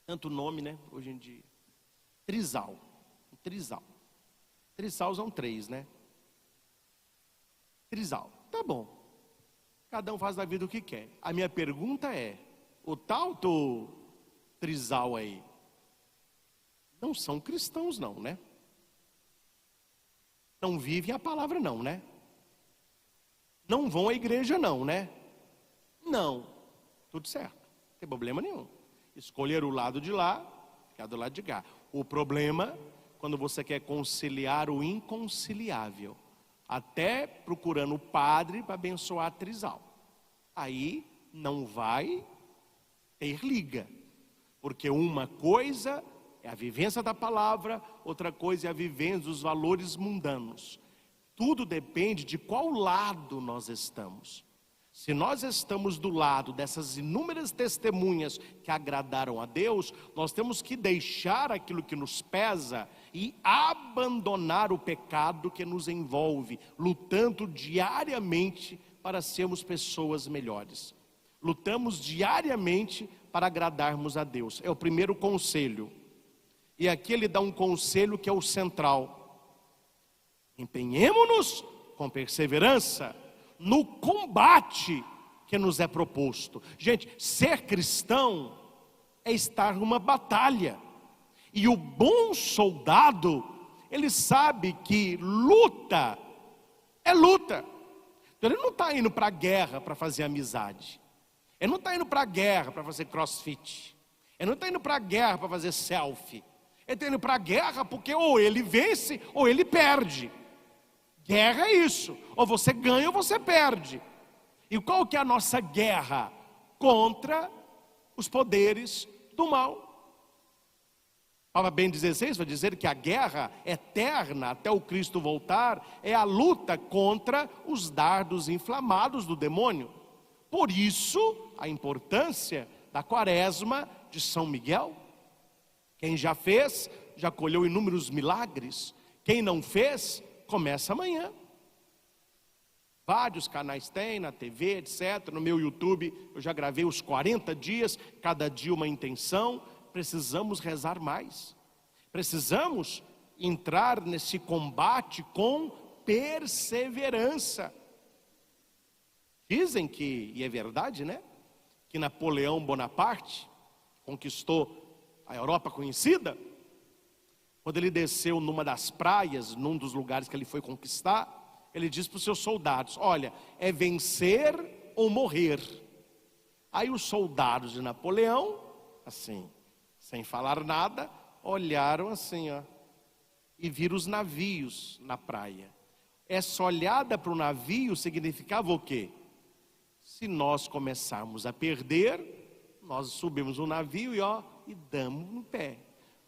tanto nome, né, hoje em dia. Trisal. Trisal são 3, né? Trisal, tá bom. Cada um faz da vida o que quer. A minha pergunta é, o tal do trisal aí, não são cristãos não, né? Não vivem a palavra não, né? Não vão à igreja não, né? Não, tudo certo, não tem problema nenhum. Escolher o lado de lá, ficar do lado de cá. O problema, quando você quer conciliar o inconciliável, até procurando o padre para abençoar a trisal. Aí não vai ter liga, porque uma coisa é a vivência da palavra, outra coisa é a vivência dos valores mundanos. Tudo depende de qual lado nós estamos. Se nós estamos do lado dessas inúmeras testemunhas que agradaram a Deus, nós temos que deixar aquilo que nos pesa e abandonar o pecado que nos envolve, lutando diariamente para sermos pessoas melhores. Lutamos diariamente para agradarmos a Deus. É o primeiro conselho. E aqui ele dá um conselho que é o central. Empenhemo-nos com perseverança no combate que nos é proposto. Gente, ser cristão é estar numa batalha. E o bom soldado, ele sabe que luta é luta. Então ele não está indo para a guerra para fazer amizade. Ele não está indo para a guerra para fazer crossfit. Ele não está indo para a guerra para fazer selfie. Ele está indo para a guerra porque ou ele vence ou ele perde. Guerra é isso, ou você ganha ou você perde. E qual que é a nossa guerra? Contra os poderes do mal. Papa Bento XVI vai dizer que a guerra eterna até o Cristo voltar é a luta contra os dardos inflamados do demônio. Por isso, a importância da quaresma de São Miguel. Quem já fez, já colheu inúmeros milagres. Quem não fez, começa amanhã. Vários canais tem, na TV, etc. No meu YouTube, eu já gravei os 40 dias, cada dia uma intenção. Precisamos rezar mais. Precisamos entrar nesse combate com perseverança. Dizem que, e é verdade, né? Que Napoleão Bonaparte conquistou a Europa conhecida. Quando ele desceu numa das praias, num dos lugares que ele foi conquistar, ele disse para os seus soldados: olha, é vencer ou morrer. Aí os soldados de Napoleão, assim, sem falar nada, olharam assim, ó, e viram os navios na praia. Essa olhada para o navio significava o quê? Se nós começarmos a perder, nós subimos o navio e damos no pé.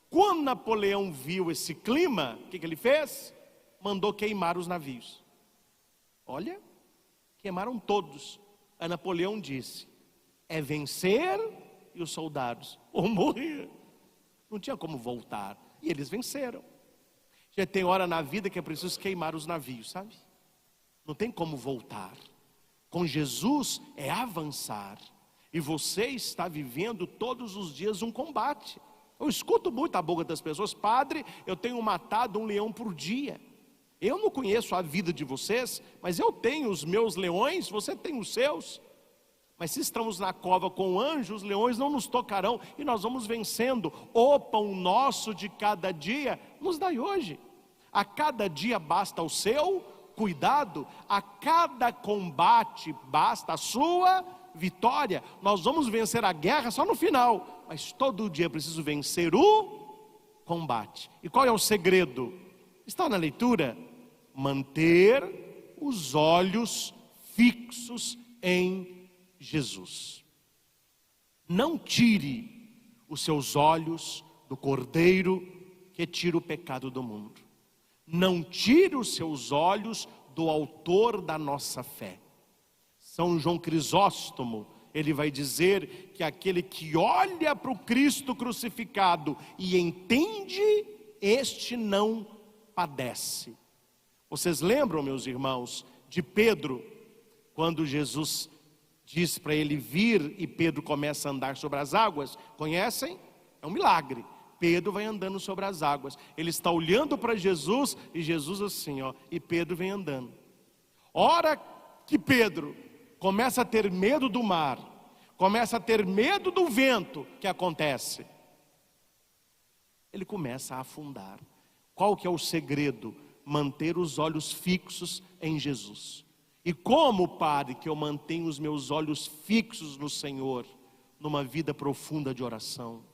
Quando Napoleão viu esse clima, o que ele fez? Mandou queimar os navios. Olha, queimaram todos. Aí Napoleão disse: é vencer e os soldados ou morrer. Não tinha como voltar. E eles venceram. Já tem hora na vida que é preciso queimar os navios, sabe? Não tem como voltar. Com Jesus é avançar. E você está vivendo todos os dias um combate. Eu escuto muito a boca das pessoas: padre, eu tenho matado um leão por dia. Eu não conheço a vida de vocês, mas eu tenho os meus leões, você tem os seus. Mas se estamos na cova com anjos, os leões não nos tocarão e nós vamos vencendo. O pão nosso de cada dia nos dai hoje. A cada dia basta o seu cuidado, a cada combate basta a sua vitória. Nós vamos vencer a guerra só no final, mas todo dia é preciso vencer o combate. E qual é o segredo? Está na leitura: manter os olhos fixos em Jesus. Não tire os seus olhos do Cordeiro que tira o pecado do mundo. Não tire os seus olhos do autor da nossa fé. São João Crisóstomo, ele vai dizer que aquele que olha para o Cristo crucificado e entende, este não padece. Vocês lembram, meus irmãos, de Pedro, quando Jesus disse para ele vir e Pedro começa a andar sobre as águas? Conhecem? É um milagre. Pedro vai andando sobre as águas. Ele está olhando para Jesus e Jesus assim, e Pedro vem andando. Hora que Pedro começa a ter medo do mar, começa a ter medo do vento, que acontece? Ele começa a afundar. Qual que é o segredo? Manter os olhos fixos em Jesus. E como, Padre, que eu mantenho os meus olhos fixos no Senhor? Numa vida profunda de oração,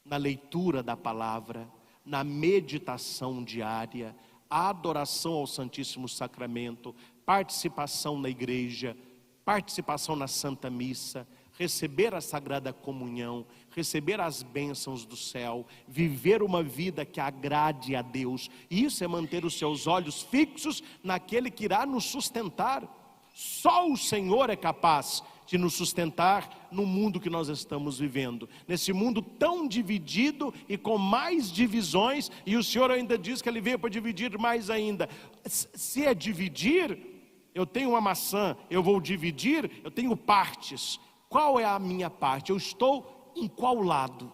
na leitura da palavra, na meditação diária, a adoração ao Santíssimo Sacramento, participação na igreja, participação na Santa Missa, receber a Sagrada Comunhão, receber as bênçãos do céu, viver uma vida que agrade a Deus. Isso é manter os seus olhos fixos naquele que irá nos sustentar. Só o Senhor é capaz de nos sustentar no mundo que nós estamos vivendo, nesse mundo tão dividido e com mais divisões, e o Senhor ainda diz que Ele veio para dividir mais ainda. Se é dividir, eu tenho uma maçã, eu vou dividir, eu tenho partes. Qual é a minha parte? Eu estou em qual lado?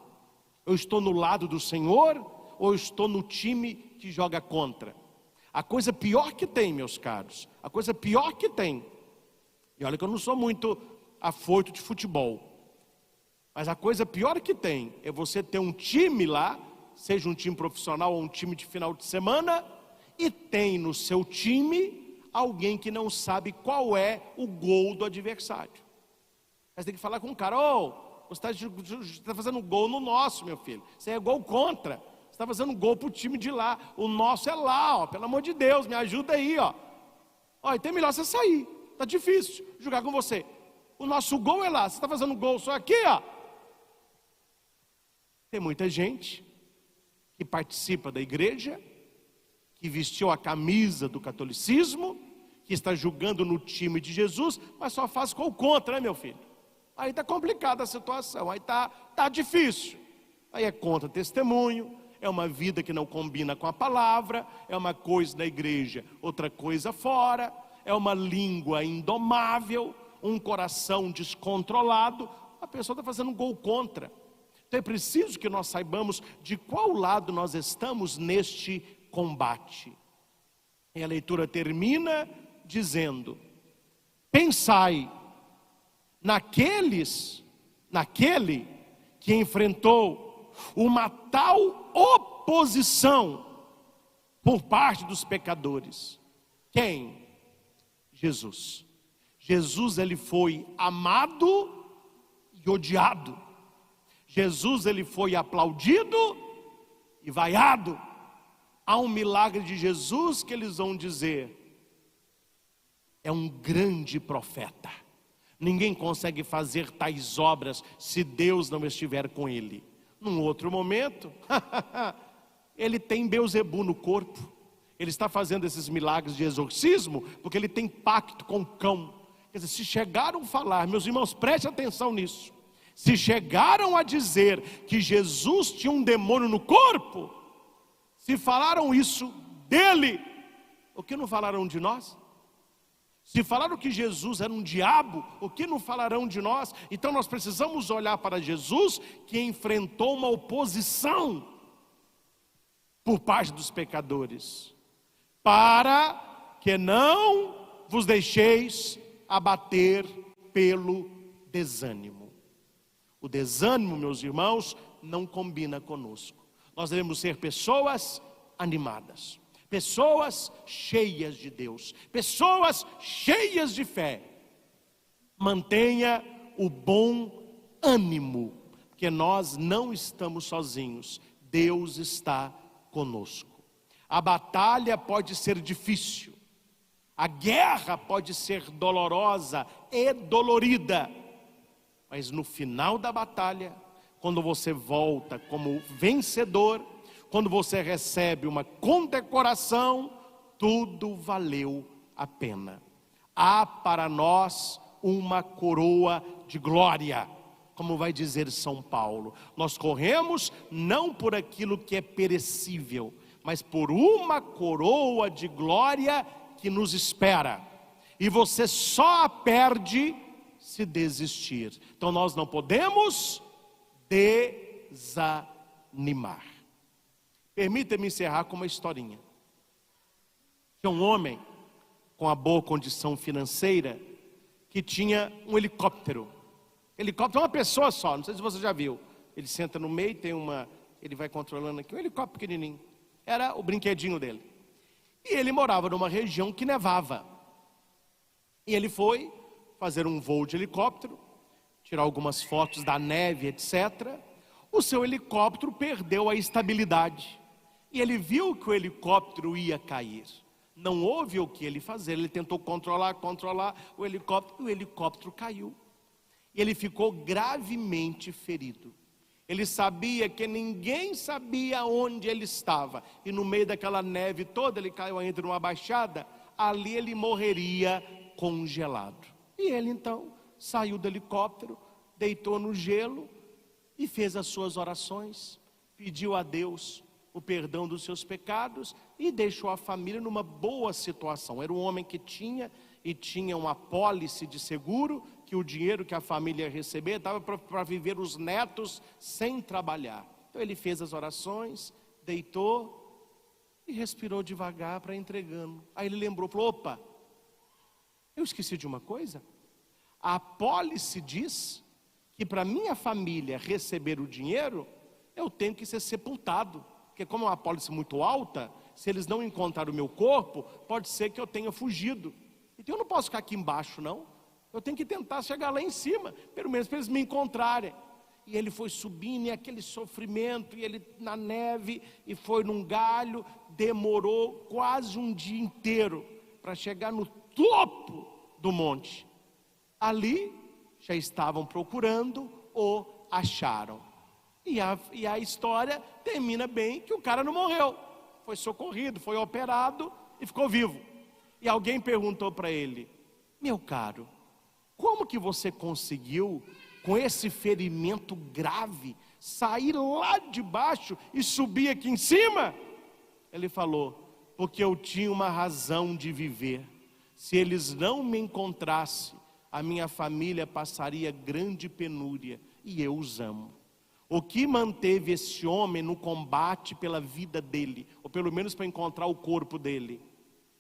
Eu estou no lado do Senhor ou eu estou no time que joga contra? A coisa pior que tem, meus caros, a coisa pior que tem, e olha que eu não sou muito afoito de futebol, mas a coisa pior que tem é você ter um time lá, seja um time profissional ou um time de final de semana, e tem no seu time alguém que não sabe qual é o gol do adversário. Mas tem que falar com o cara: você está fazendo gol no nosso, meu filho, você é gol contra, você está fazendo gol para o time de lá, o nosso é lá, pelo amor de Deus, me ajuda aí, então é melhor você sair, está difícil jogar com você. O nosso gol é lá, você está fazendo gol só aqui, Tem muita gente que participa da igreja, que vestiu a camisa do catolicismo, que está julgando no time de Jesus, mas só faz gol contra, né, meu filho? Aí está complicada a situação, aí tá difícil. Aí é contra testemunho, é uma vida que não combina com a palavra, é uma coisa na igreja, outra coisa fora, é uma língua indomável, um coração descontrolado. A pessoa está fazendo um gol contra. Então é preciso que nós saibamos de qual lado nós estamos neste combate. E a leitura termina dizendo: pensai naquele que enfrentou uma tal oposição por parte dos pecadores. Quem? Jesus. Jesus, ele foi amado e odiado. Jesus, ele foi aplaudido e vaiado. Há um milagre de Jesus que eles vão dizer: é um grande profeta. Ninguém consegue fazer tais obras se Deus não estiver com ele. Num outro momento, ele tem Beelzebu no corpo. Ele está fazendo esses milagres de exorcismo porque ele tem pacto com o cão. Quer dizer, se chegaram a falar, meus irmãos, prestem atenção nisso. Se chegaram a dizer que Jesus tinha um demônio no corpo, se falaram isso dele, o que não falaram de nós? Se falaram que Jesus era um diabo, o que não falarão de nós? Então nós precisamos olhar para Jesus, que enfrentou uma oposição por parte dos pecadores, para que não vos deixeis abater pelo desânimo. O desânimo, meus irmãos, não combina conosco. Nós devemos ser pessoas animadas, pessoas cheias de Deus, pessoas cheias de fé. Mantenha o bom ânimo, porque nós não estamos sozinhos, Deus está conosco. A batalha pode ser difícil, a guerra pode ser dolorosa e dolorida, mas no final da batalha, quando você volta como vencedor, quando você recebe uma condecoração, tudo valeu a pena. Há para nós uma coroa de glória, como vai dizer São Paulo. Nós corremos não por aquilo que é perecível, mas por uma coroa de glória que nos espera. E você só a perde se desistir. Então nós não podemos desanimar. Permita-me encerrar com uma historinha. Tinha um homem com uma boa condição financeira que tinha um helicóptero. Helicóptero é uma pessoa só, não sei se você já viu. Ele senta no meio, ele vai controlando aqui, um helicóptero pequenininho. Era o brinquedinho dele. E ele morava numa região que nevava. E ele foi fazer um voo de helicóptero, tirar algumas fotos da neve, etc. O seu helicóptero perdeu a estabilidade. E ele viu que o helicóptero ia cair. Não houve o que ele fazer. Ele tentou controlar o helicóptero caiu. E ele ficou gravemente ferido. Ele sabia que ninguém sabia onde ele estava. E no meio daquela neve toda, ele caiu ainda numa baixada. Ali ele morreria congelado. E ele então saiu do helicóptero, deitou no gelo e fez as suas orações. Pediu a Deus o perdão dos seus pecados e deixou a família numa boa situação. Era um homem que tinha uma apólice de seguro, que o dinheiro que a família ia receber dava para viver os netos sem trabalhar. Então ele fez as orações, deitou e respirou devagar para entregando. Aí ele lembrou, falou: opa, eu esqueci de uma coisa. A apólice diz que para minha família receber o dinheiro, eu tenho que ser sepultado. Porque como é uma apólice muito alta, se eles não encontrarem o meu corpo, pode ser que eu tenha fugido. Então eu não posso ficar aqui embaixo, não. Eu tenho que tentar chegar lá em cima, pelo menos para eles me encontrarem. E ele foi subindo, e aquele sofrimento, e ele na neve, e foi num galho, demorou quase um dia inteiro para chegar no topo do monte. Ali já estavam procurando, o acharam. E a história termina bem, que o cara não morreu. Foi socorrido, foi operado e ficou vivo. E alguém perguntou para ele: meu caro, como que você conseguiu, com esse ferimento grave, sair lá de baixo e subir aqui em cima? Ele falou: porque eu tinha uma razão de viver. Se eles não me encontrassem, a minha família passaria grande penúria, e eu os amo. O que manteve esse homem no combate pela vida dele, ou pelo menos para encontrar o corpo dele?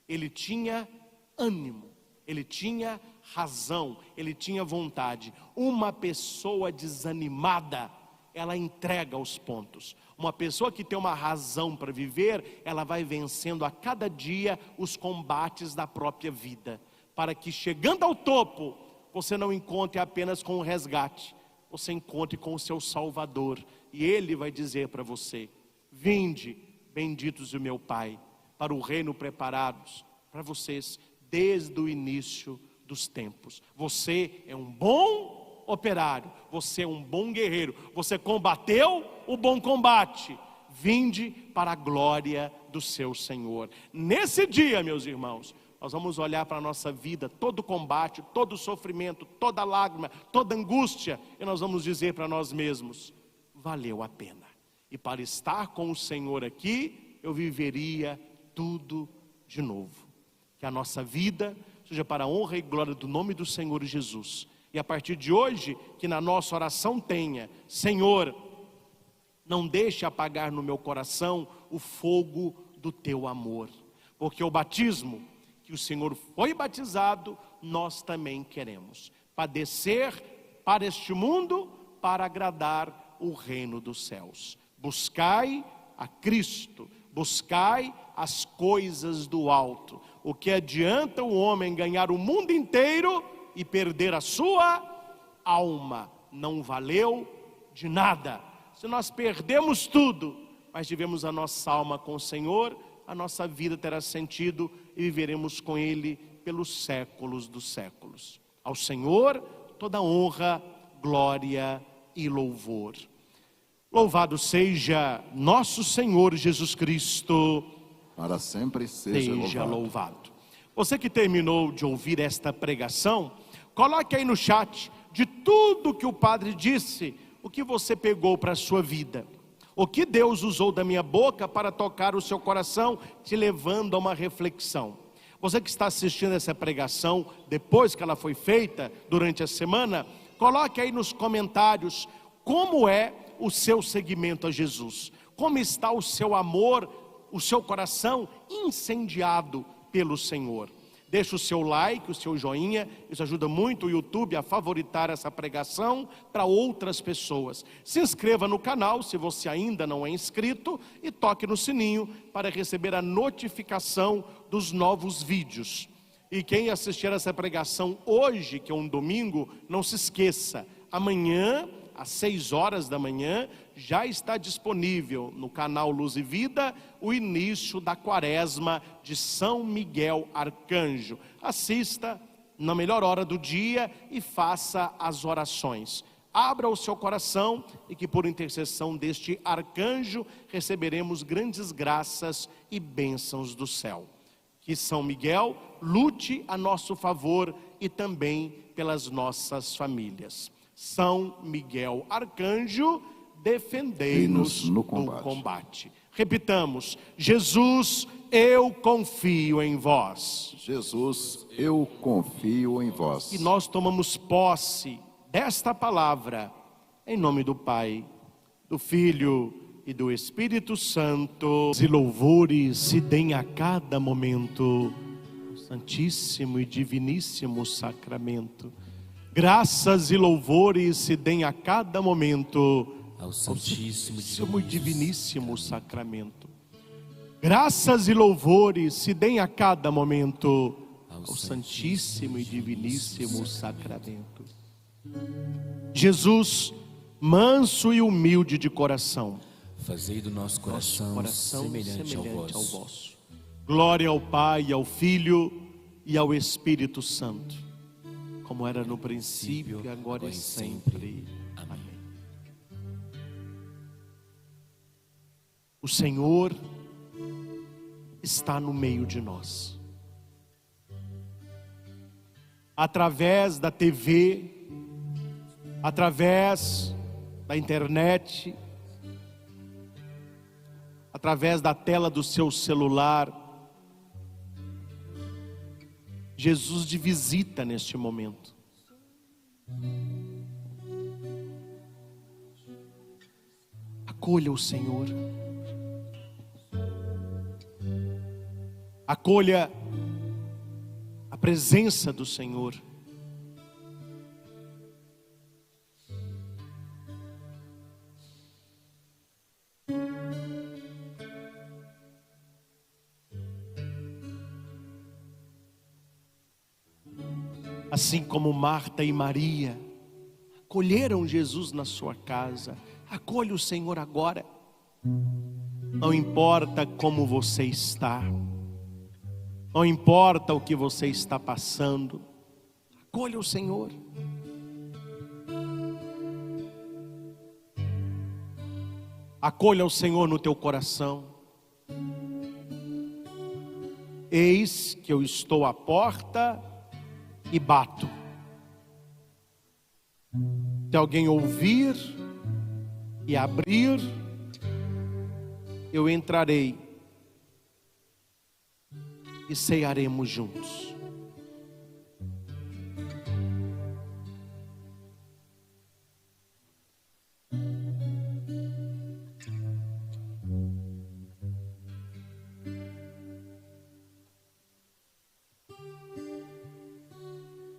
Ele tinha ânimo, ele tinha razão, ele tinha vontade. Uma pessoa desanimada, ela entrega os pontos. Uma pessoa que tem uma razão para viver, ela vai vencendo a cada dia os combates da própria vida, para que chegando ao topo, você não encontre apenas com o resgate, você encontre com o seu Salvador, e Ele vai dizer para você: vinde, benditos do meu Pai, para o reino preparados para vocês desde o início dos tempos. Você é um bom operário, você é um bom guerreiro, você combateu o bom combate, vinde para a glória do seu Senhor. Nesse dia, meus irmãos, nós vamos olhar para a nossa vida, todo combate, todo sofrimento, toda lágrima, toda angústia, e nós vamos dizer para nós mesmos: valeu a pena. E para estar com o Senhor aqui, eu viveria tudo de novo. Que a nossa vida seja para a honra e glória do nome do Senhor Jesus. E a partir de hoje, que na nossa oração tenha: Senhor, não deixe apagar no meu coração o fogo do teu amor. Porque o batismo que o Senhor foi batizado, nós também queremos padecer para este mundo, para agradar o reino dos céus. Buscai a Cristo, buscai as coisas do alto. O que adianta o homem ganhar o mundo inteiro e perder a sua alma? Não valeu de nada. Se nós perdemos tudo, mas tivemos a nossa alma com o Senhor, a nossa vida terá sentido e viveremos com Ele pelos séculos dos séculos. Ao Senhor toda honra, glória e louvor. Louvado seja nosso Senhor Jesus Cristo, para sempre seja louvado. Você que terminou de ouvir esta pregação, coloque aí no chat, de tudo que o padre disse, o que você pegou para a sua vida. O que Deus usou da minha boca para tocar o seu coração, te levando a uma reflexão. Você que está assistindo essa pregação, depois que ela foi feita, durante a semana, coloque aí nos comentários, como é o seu seguimento a Jesus. Como está o seu amor, o seu coração incendiado pelo Senhor. Deixa o seu like, o seu joinha, isso ajuda muito o YouTube a favoritar essa pregação para outras pessoas. Se inscreva no canal, se você ainda não é inscrito, e toque no sininho para receber a notificação dos novos vídeos. E quem assistir essa pregação hoje, que é um domingo, não se esqueça, amanhã, às 6 horas da manhã, já está disponível no canal Luz e Vida o início da quaresma de São Miguel Arcanjo. Assista na melhor hora do dia e faça as orações. Abra o seu coração e que por intercessão deste arcanjo receberemos grandes graças e bênçãos do céu. Que São Miguel lute a nosso favor e também pelas nossas famílias. São Miguel Arcanjo, defendei-nos no combate. Repitamos: Jesus, eu confio em vós. Jesus, eu confio em vós. E nós tomamos posse desta palavra, em nome do Pai, do Filho e do Espírito Santo. E louvores se deem a cada momento ao Santíssimo e Diviníssimo Sacramento. Graças e louvores se deem a cada momento ao Santíssimo e Diviníssimo Sacramento. Graças e louvores se deem a cada momento ao Santíssimo e Diviníssimo Sacramento. Jesus, manso e humilde de coração, fazei do nosso coração semelhante ao vosso. Glória ao Pai, ao Filho e ao Espírito Santo, como era no princípio, agora e sempre. Amém. O Senhor está no meio de nós. Através da TV, através da internet, através da tela do seu celular, Jesus te visita neste momento. Acolha o Senhor. Acolha a presença do Senhor. Assim como Marta e Maria acolheram Jesus na sua casa, acolha o Senhor agora. Não importa como você está, não importa o que você está passando, acolha o Senhor. Acolha o Senhor no teu coração. Eis que eu estou à porta e bato. Se alguém ouvir e abrir, eu entrarei e cearemos juntos.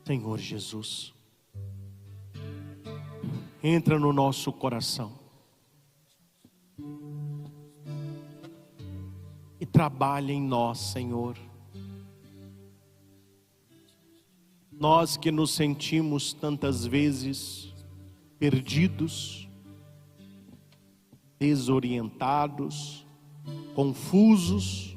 Senhor Jesus, entra no nosso coração e trabalha em nós, Senhor. Nós que nos sentimos tantas vezes perdidos, desorientados, confusos,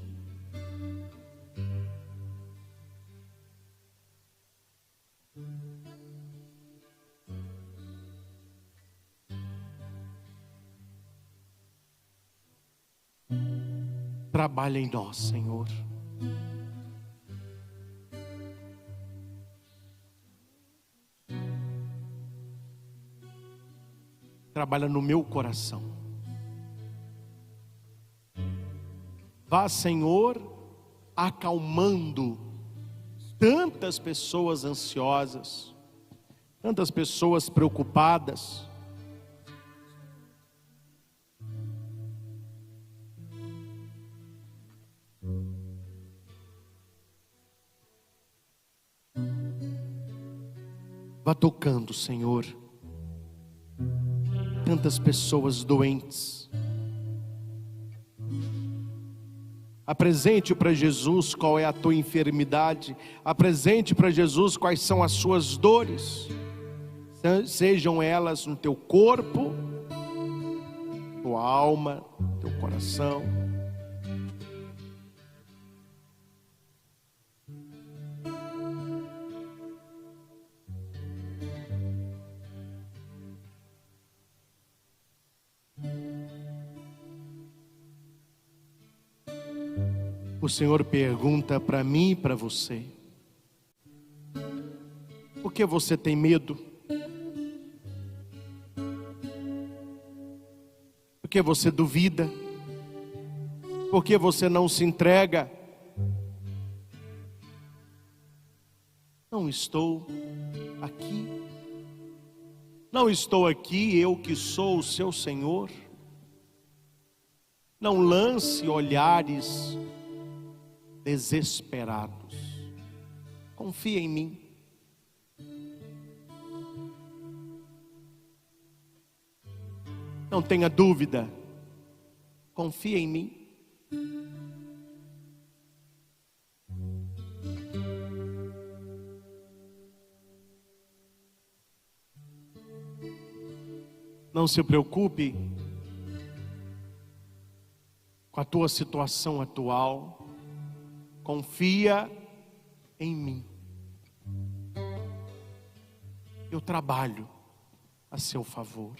trabalha em nós, Senhor. Trabalha no meu coração. Vá, Senhor, acalmando tantas pessoas ansiosas, tantas pessoas preocupadas. Vá tocando, Senhor, tantas pessoas doentes. Apresente para Jesus qual é a tua enfermidade. Apresente para Jesus quais são as suas dores. Sejam elas no teu corpo, tua alma, teu coração. O Senhor pergunta para mim e para você: por que você tem medo? Por que você duvida? Por que você não se entrega? Não estou aqui. Não estou aqui, eu que sou o seu Senhor. Não lance olhares desesperados. Confia em mim. Não tenha dúvida. Confia em mim. Não se preocupe com a tua situação atual. Confia em mim. Eu trabalho a seu favor.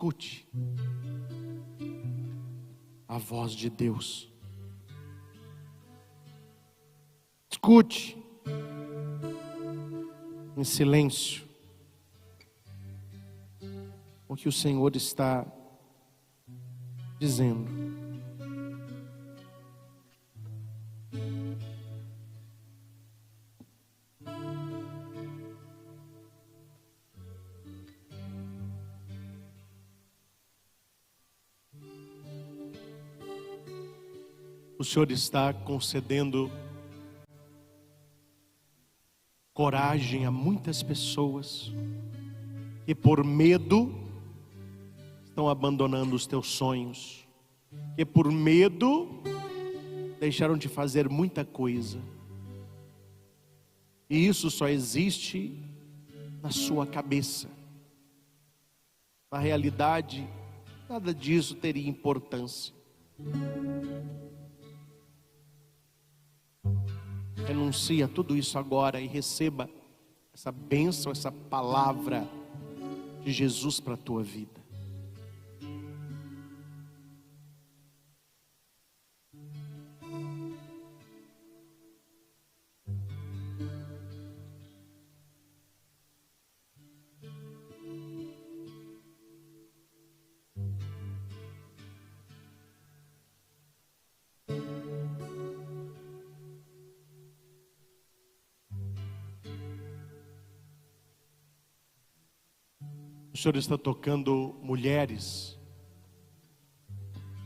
Escute a voz de Deus. Escute em silêncio o que o Senhor está dizendo. O Senhor está concedendo coragem a muitas pessoas que por medo estão abandonando os teus sonhos, que por medo deixaram de fazer muita coisa. E isso só existe na sua cabeça. Na realidade, nada disso teria importância. Renuncia tudo isso agora e receba essa bênção, essa palavra de Jesus para a tua vida. O Senhor está tocando mulheres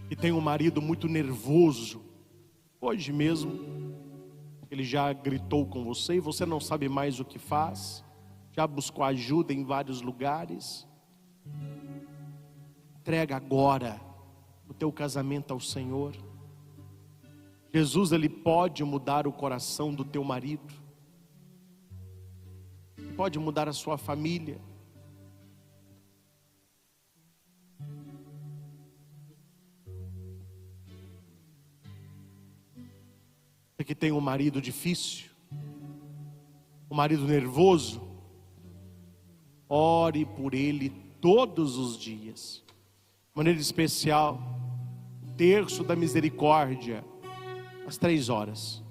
que têm um marido muito nervoso. Hoje mesmo, ele já gritou com você e você não sabe mais o que faz. Já buscou ajuda em vários lugares. Entrega agora o teu casamento ao Senhor. Jesus, Ele pode mudar o coração do teu marido. Pode mudar a sua família. Que tem um marido difícil, um marido nervoso, ore por ele todos os dias. De maneira especial, o terço da misericórdia, às 3 horas,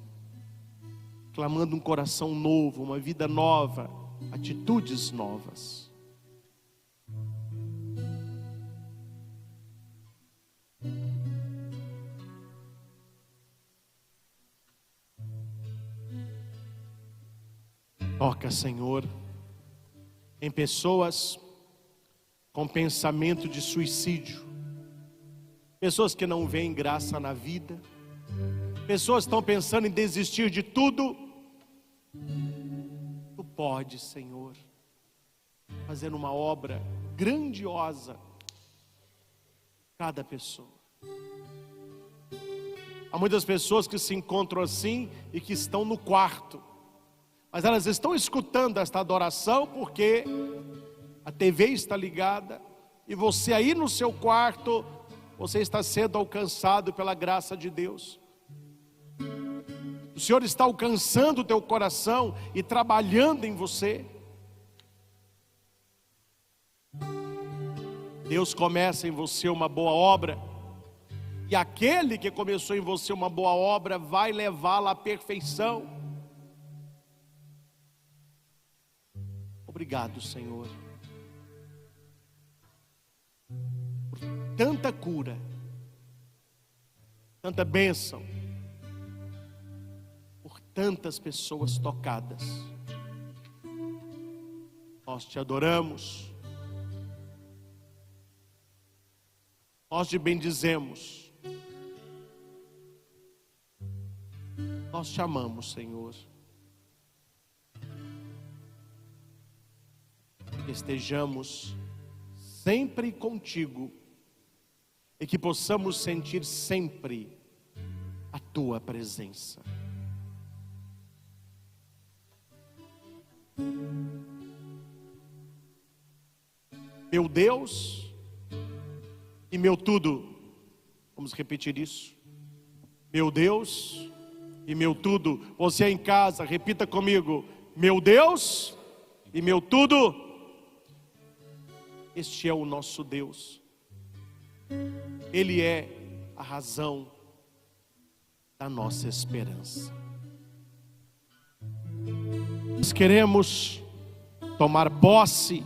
clamando um coração novo, uma vida nova, atitudes novas. Toca, Senhor, em pessoas com pensamento de suicídio, pessoas que não veem graça na vida, pessoas que estão pensando em desistir de tudo. Tu pode, Senhor, fazer uma obra grandiosa cada pessoa. Há muitas pessoas que se encontram assim e que estão no quarto, mas elas estão escutando esta adoração porque a TV está ligada e você aí no seu quarto, você está sendo alcançado pela graça de Deus. O Senhor está alcançando o teu coração e trabalhando em você. Deus começa em você uma boa obra, e aquele que começou em você uma boa obra vai levá-la à perfeição. Obrigado, Senhor, por tanta cura, tanta bênção, por tantas pessoas tocadas. Nós te adoramos, nós te bendizemos, nós te amamos, Senhor. Que estejamos sempre contigo e que possamos sentir sempre a tua presença. Meu Deus e meu tudo. Vamos repetir isso. Meu Deus e meu tudo. Você em casa, repita comigo. Meu Deus e meu tudo. Este é o nosso Deus. Ele é a razão da nossa esperança. Nós queremos tomar posse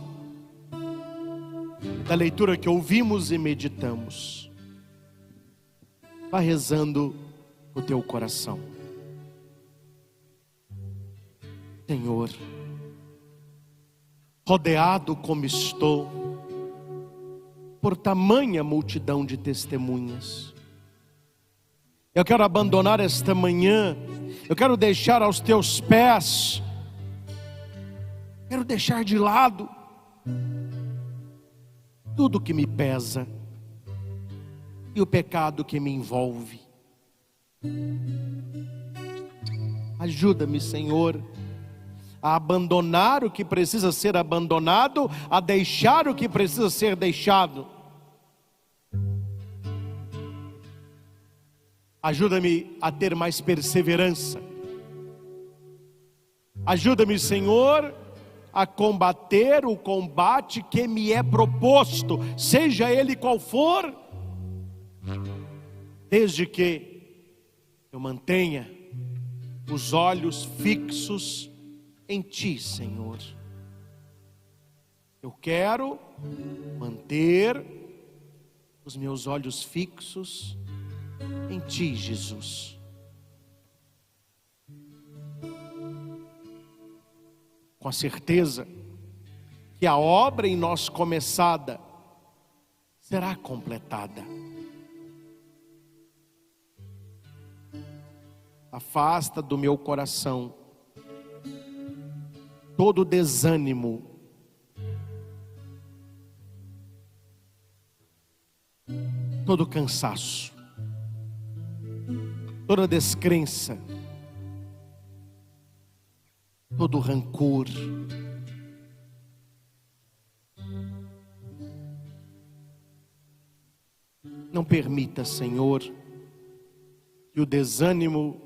da leitura que ouvimos e meditamos. Vá rezando o teu coração. Senhor, rodeado como estou por tamanha multidão de testemunhas, eu quero abandonar esta manhã, eu quero deixar aos teus pés, quero deixar de lado tudo que me pesa e o pecado que me envolve. Ajuda-me, Senhor, a abandonar o que precisa ser abandonado, a deixar o que precisa ser deixado. Ajuda-me a ter mais perseverança. Ajuda-me, Senhor, a combater o combate que me é proposto, seja ele qual for, desde que eu mantenha os olhos fixos em Ti, Senhor. Eu quero manter os meus olhos fixos em Ti, Jesus. Com a certeza que a obra em nós começada será completada. Afasta do meu coração todo desânimo, todo cansaço, toda descrença, todo rancor. Não permita, Senhor, que o desânimo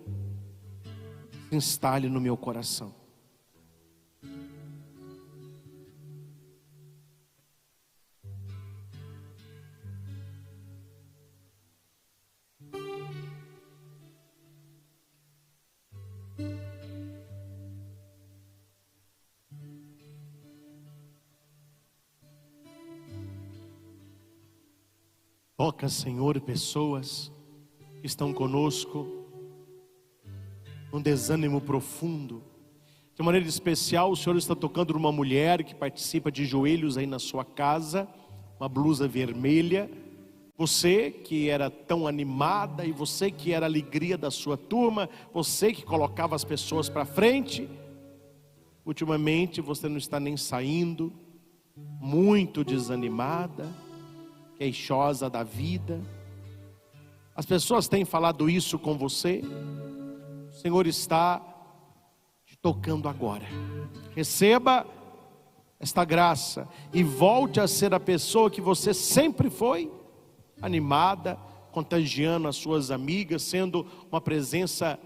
se instale no meu coração. Toca, Senhor, pessoas que estão conosco num desânimo profundo. De maneira especial, o Senhor está tocando numa mulher que participa de joelhos aí na sua casa, uma blusa vermelha. Você que era tão animada e você que era a alegria da sua turma, você que colocava as pessoas para frente, ultimamente você não está nem saindo, muito desanimada, queixosa da vida. As pessoas têm falado isso com você. O Senhor está te tocando agora. Receba esta graça e volte a ser a pessoa que você sempre foi, animada, contagiando as suas amigas, sendo uma presença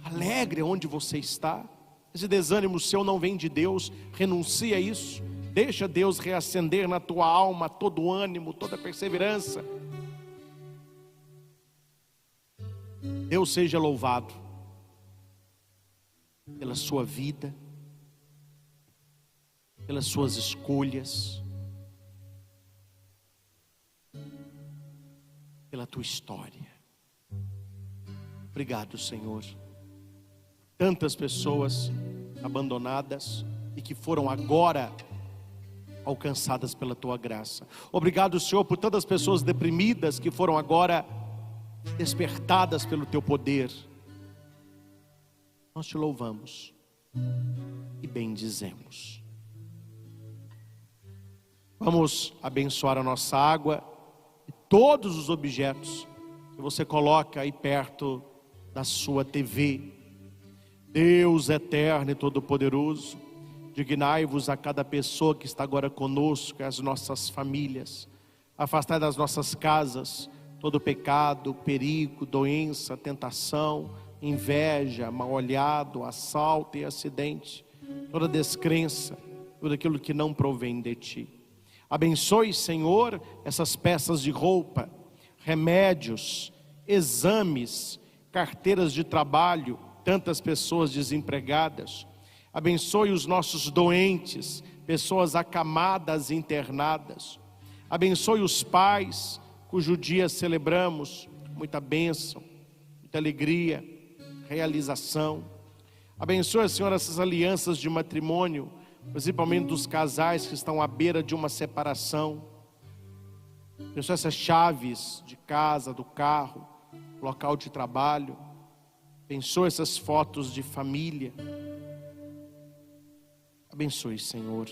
alegre onde você está. Esse desânimo seu não vem de Deus, renuncia a isso. Deixa Deus reacender na tua alma todo o ânimo, toda a perseverança. Deus seja louvado pela sua vida, pelas suas escolhas, pela tua história. Obrigado, Senhor. Tantas pessoas abandonadas e que foram agora alcançadas pela tua graça. Obrigado, Senhor, por tantas pessoas deprimidas que foram agora despertadas pelo teu poder. Nós te louvamos e bendizemos. Vamos abençoar a nossa água e todos os objetos que você coloca aí perto da sua TV. Deus eterno e todo-poderoso, dignai-vos a cada pessoa que está agora conosco, as nossas famílias. Afastai das nossas casas todo pecado, perigo, doença, tentação, inveja, mal-olhado, assalto e acidente, toda descrença, tudo aquilo que não provém de Ti. Abençoe, Senhor, essas peças de roupa, remédios, exames, carteiras de trabalho, tantas pessoas desempregadas. Abençoe os nossos doentes, pessoas acamadas e internadas. Abençoe os pais, cujo dia celebramos, muita bênção, muita alegria, realização. Abençoe, Senhor, essas alianças de matrimônio, principalmente dos casais que estão à beira de uma separação. Abençoe essas chaves de casa, do carro, local de trabalho. Abençoe essas fotos de família. Abençoe, Senhor,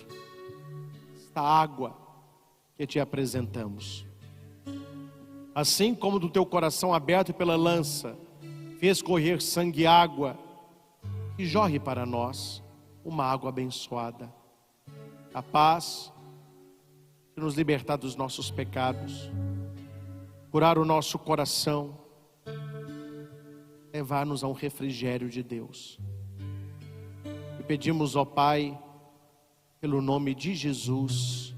esta água que te apresentamos. Assim como do teu coração aberto pela lança fez correr sangue e água, que jorre para nós uma água abençoada, capaz de nos libertar dos nossos pecados, curar o nosso coração, levar-nos a um refrigério de Deus. E pedimos, ó Pai, pelo nome de Jesus,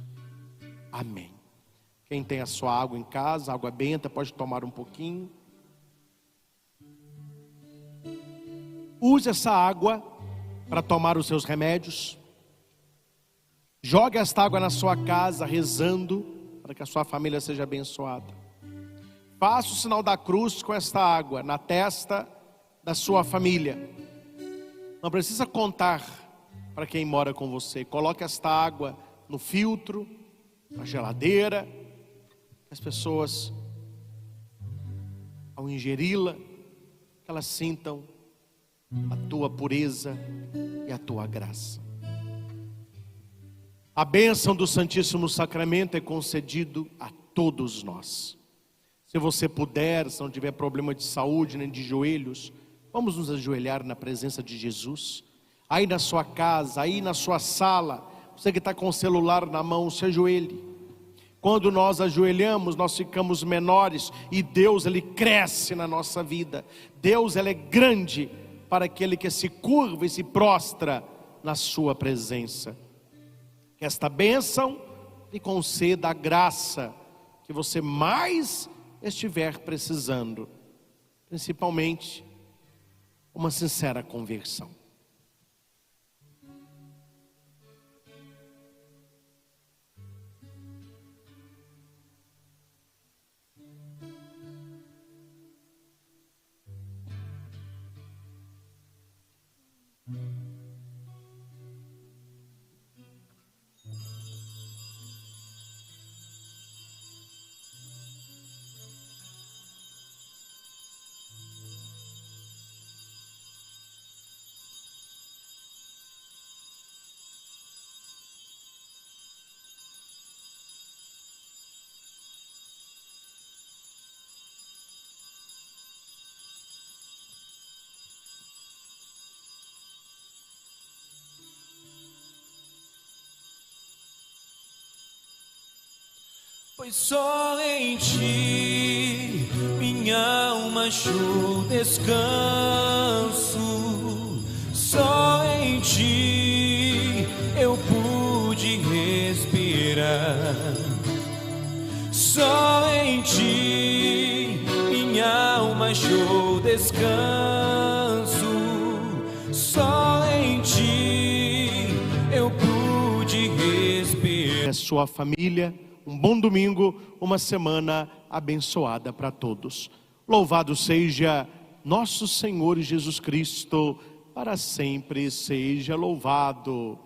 amém. Quem tem a sua água em casa, água benta, pode tomar um pouquinho. Use essa água para tomar os seus remédios. Jogue esta água na sua casa, rezando para que a sua família seja abençoada. Faça o sinal da cruz com esta água na testa da sua família. Não precisa contar para quem mora com você. Coloque esta água no filtro, na geladeira. As pessoas, ao ingeri-la, que elas sintam a tua pureza e a tua graça. A bênção do Santíssimo Sacramento é concedido a todos nós. Se você puder, se não tiver problema de saúde nem de joelhos, vamos nos ajoelhar na presença de Jesus. Aí na sua casa, aí na sua sala, você que está com o celular na mão, se ajoelhe. Quando nós ajoelhamos, nós ficamos menores e Deus, Ele cresce na nossa vida. Deus, Ele é grande para aquele que se curva e se prostra na sua presença. Que esta bênção lhe conceda a graça que você mais estiver precisando, principalmente uma sincera conversão. Pois só em ti minha alma achou descanso, só em ti eu pude respirar, só em ti minha alma achou descanso, só em ti eu pude respirar. A sua família, um bom domingo, uma semana abençoada para todos. Louvado seja nosso Senhor Jesus Cristo, para sempre seja louvado.